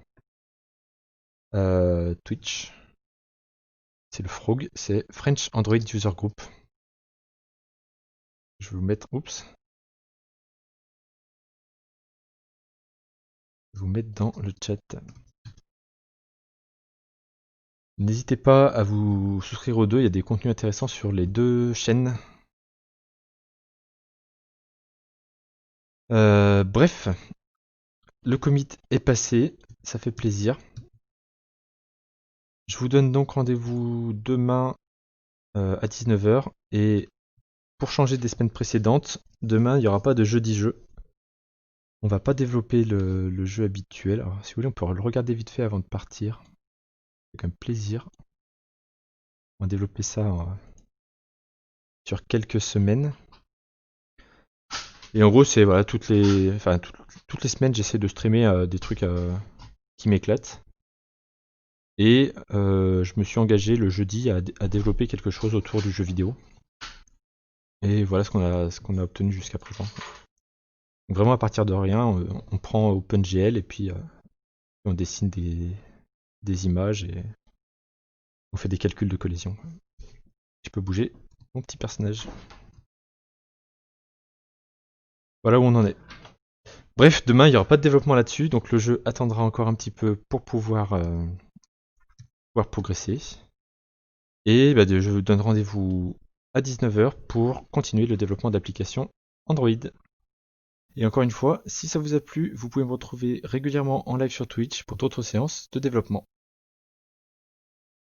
Twitch, c'est le Frog, c'est French Android User Group. Je vais vous mettre, oups, je vais vous mettre dans le chat. N'hésitez pas à vous souscrire aux deux, il y a des contenus intéressants sur les deux chaînes. Bref, le commit est passé, ça fait plaisir. Je vous donne donc rendez-vous demain à 19h. Et pour changer des semaines précédentes, demain il n'y aura pas de jeudi jeu. On va pas développer le jeu habituel. Alors si vous voulez, on peut le regarder vite fait avant de partir. C'est quand même plaisir. On va développer ça sur quelques semaines. Et en gros, c'est voilà, toutes les semaines, j'essaie de streamer des trucs qui m'éclatent. Et je me suis engagé le jeudi à développer quelque chose autour du jeu vidéo. Et voilà ce qu'on a obtenu jusqu'à présent. Donc vraiment à partir de rien, on prend OpenGL et puis on dessine des images et on fait des calculs de collision. Je peux bouger mon petit personnage. Voilà où on en est. Bref, demain il n'y aura pas de développement là-dessus, donc le jeu attendra encore un petit peu pour pouvoir progresser. Et bah, je vous donne rendez-vous à 19h pour continuer le développement d'applications Android. Et encore une fois, si ça vous a plu, vous pouvez me retrouver régulièrement en live sur Twitch pour d'autres séances de développement.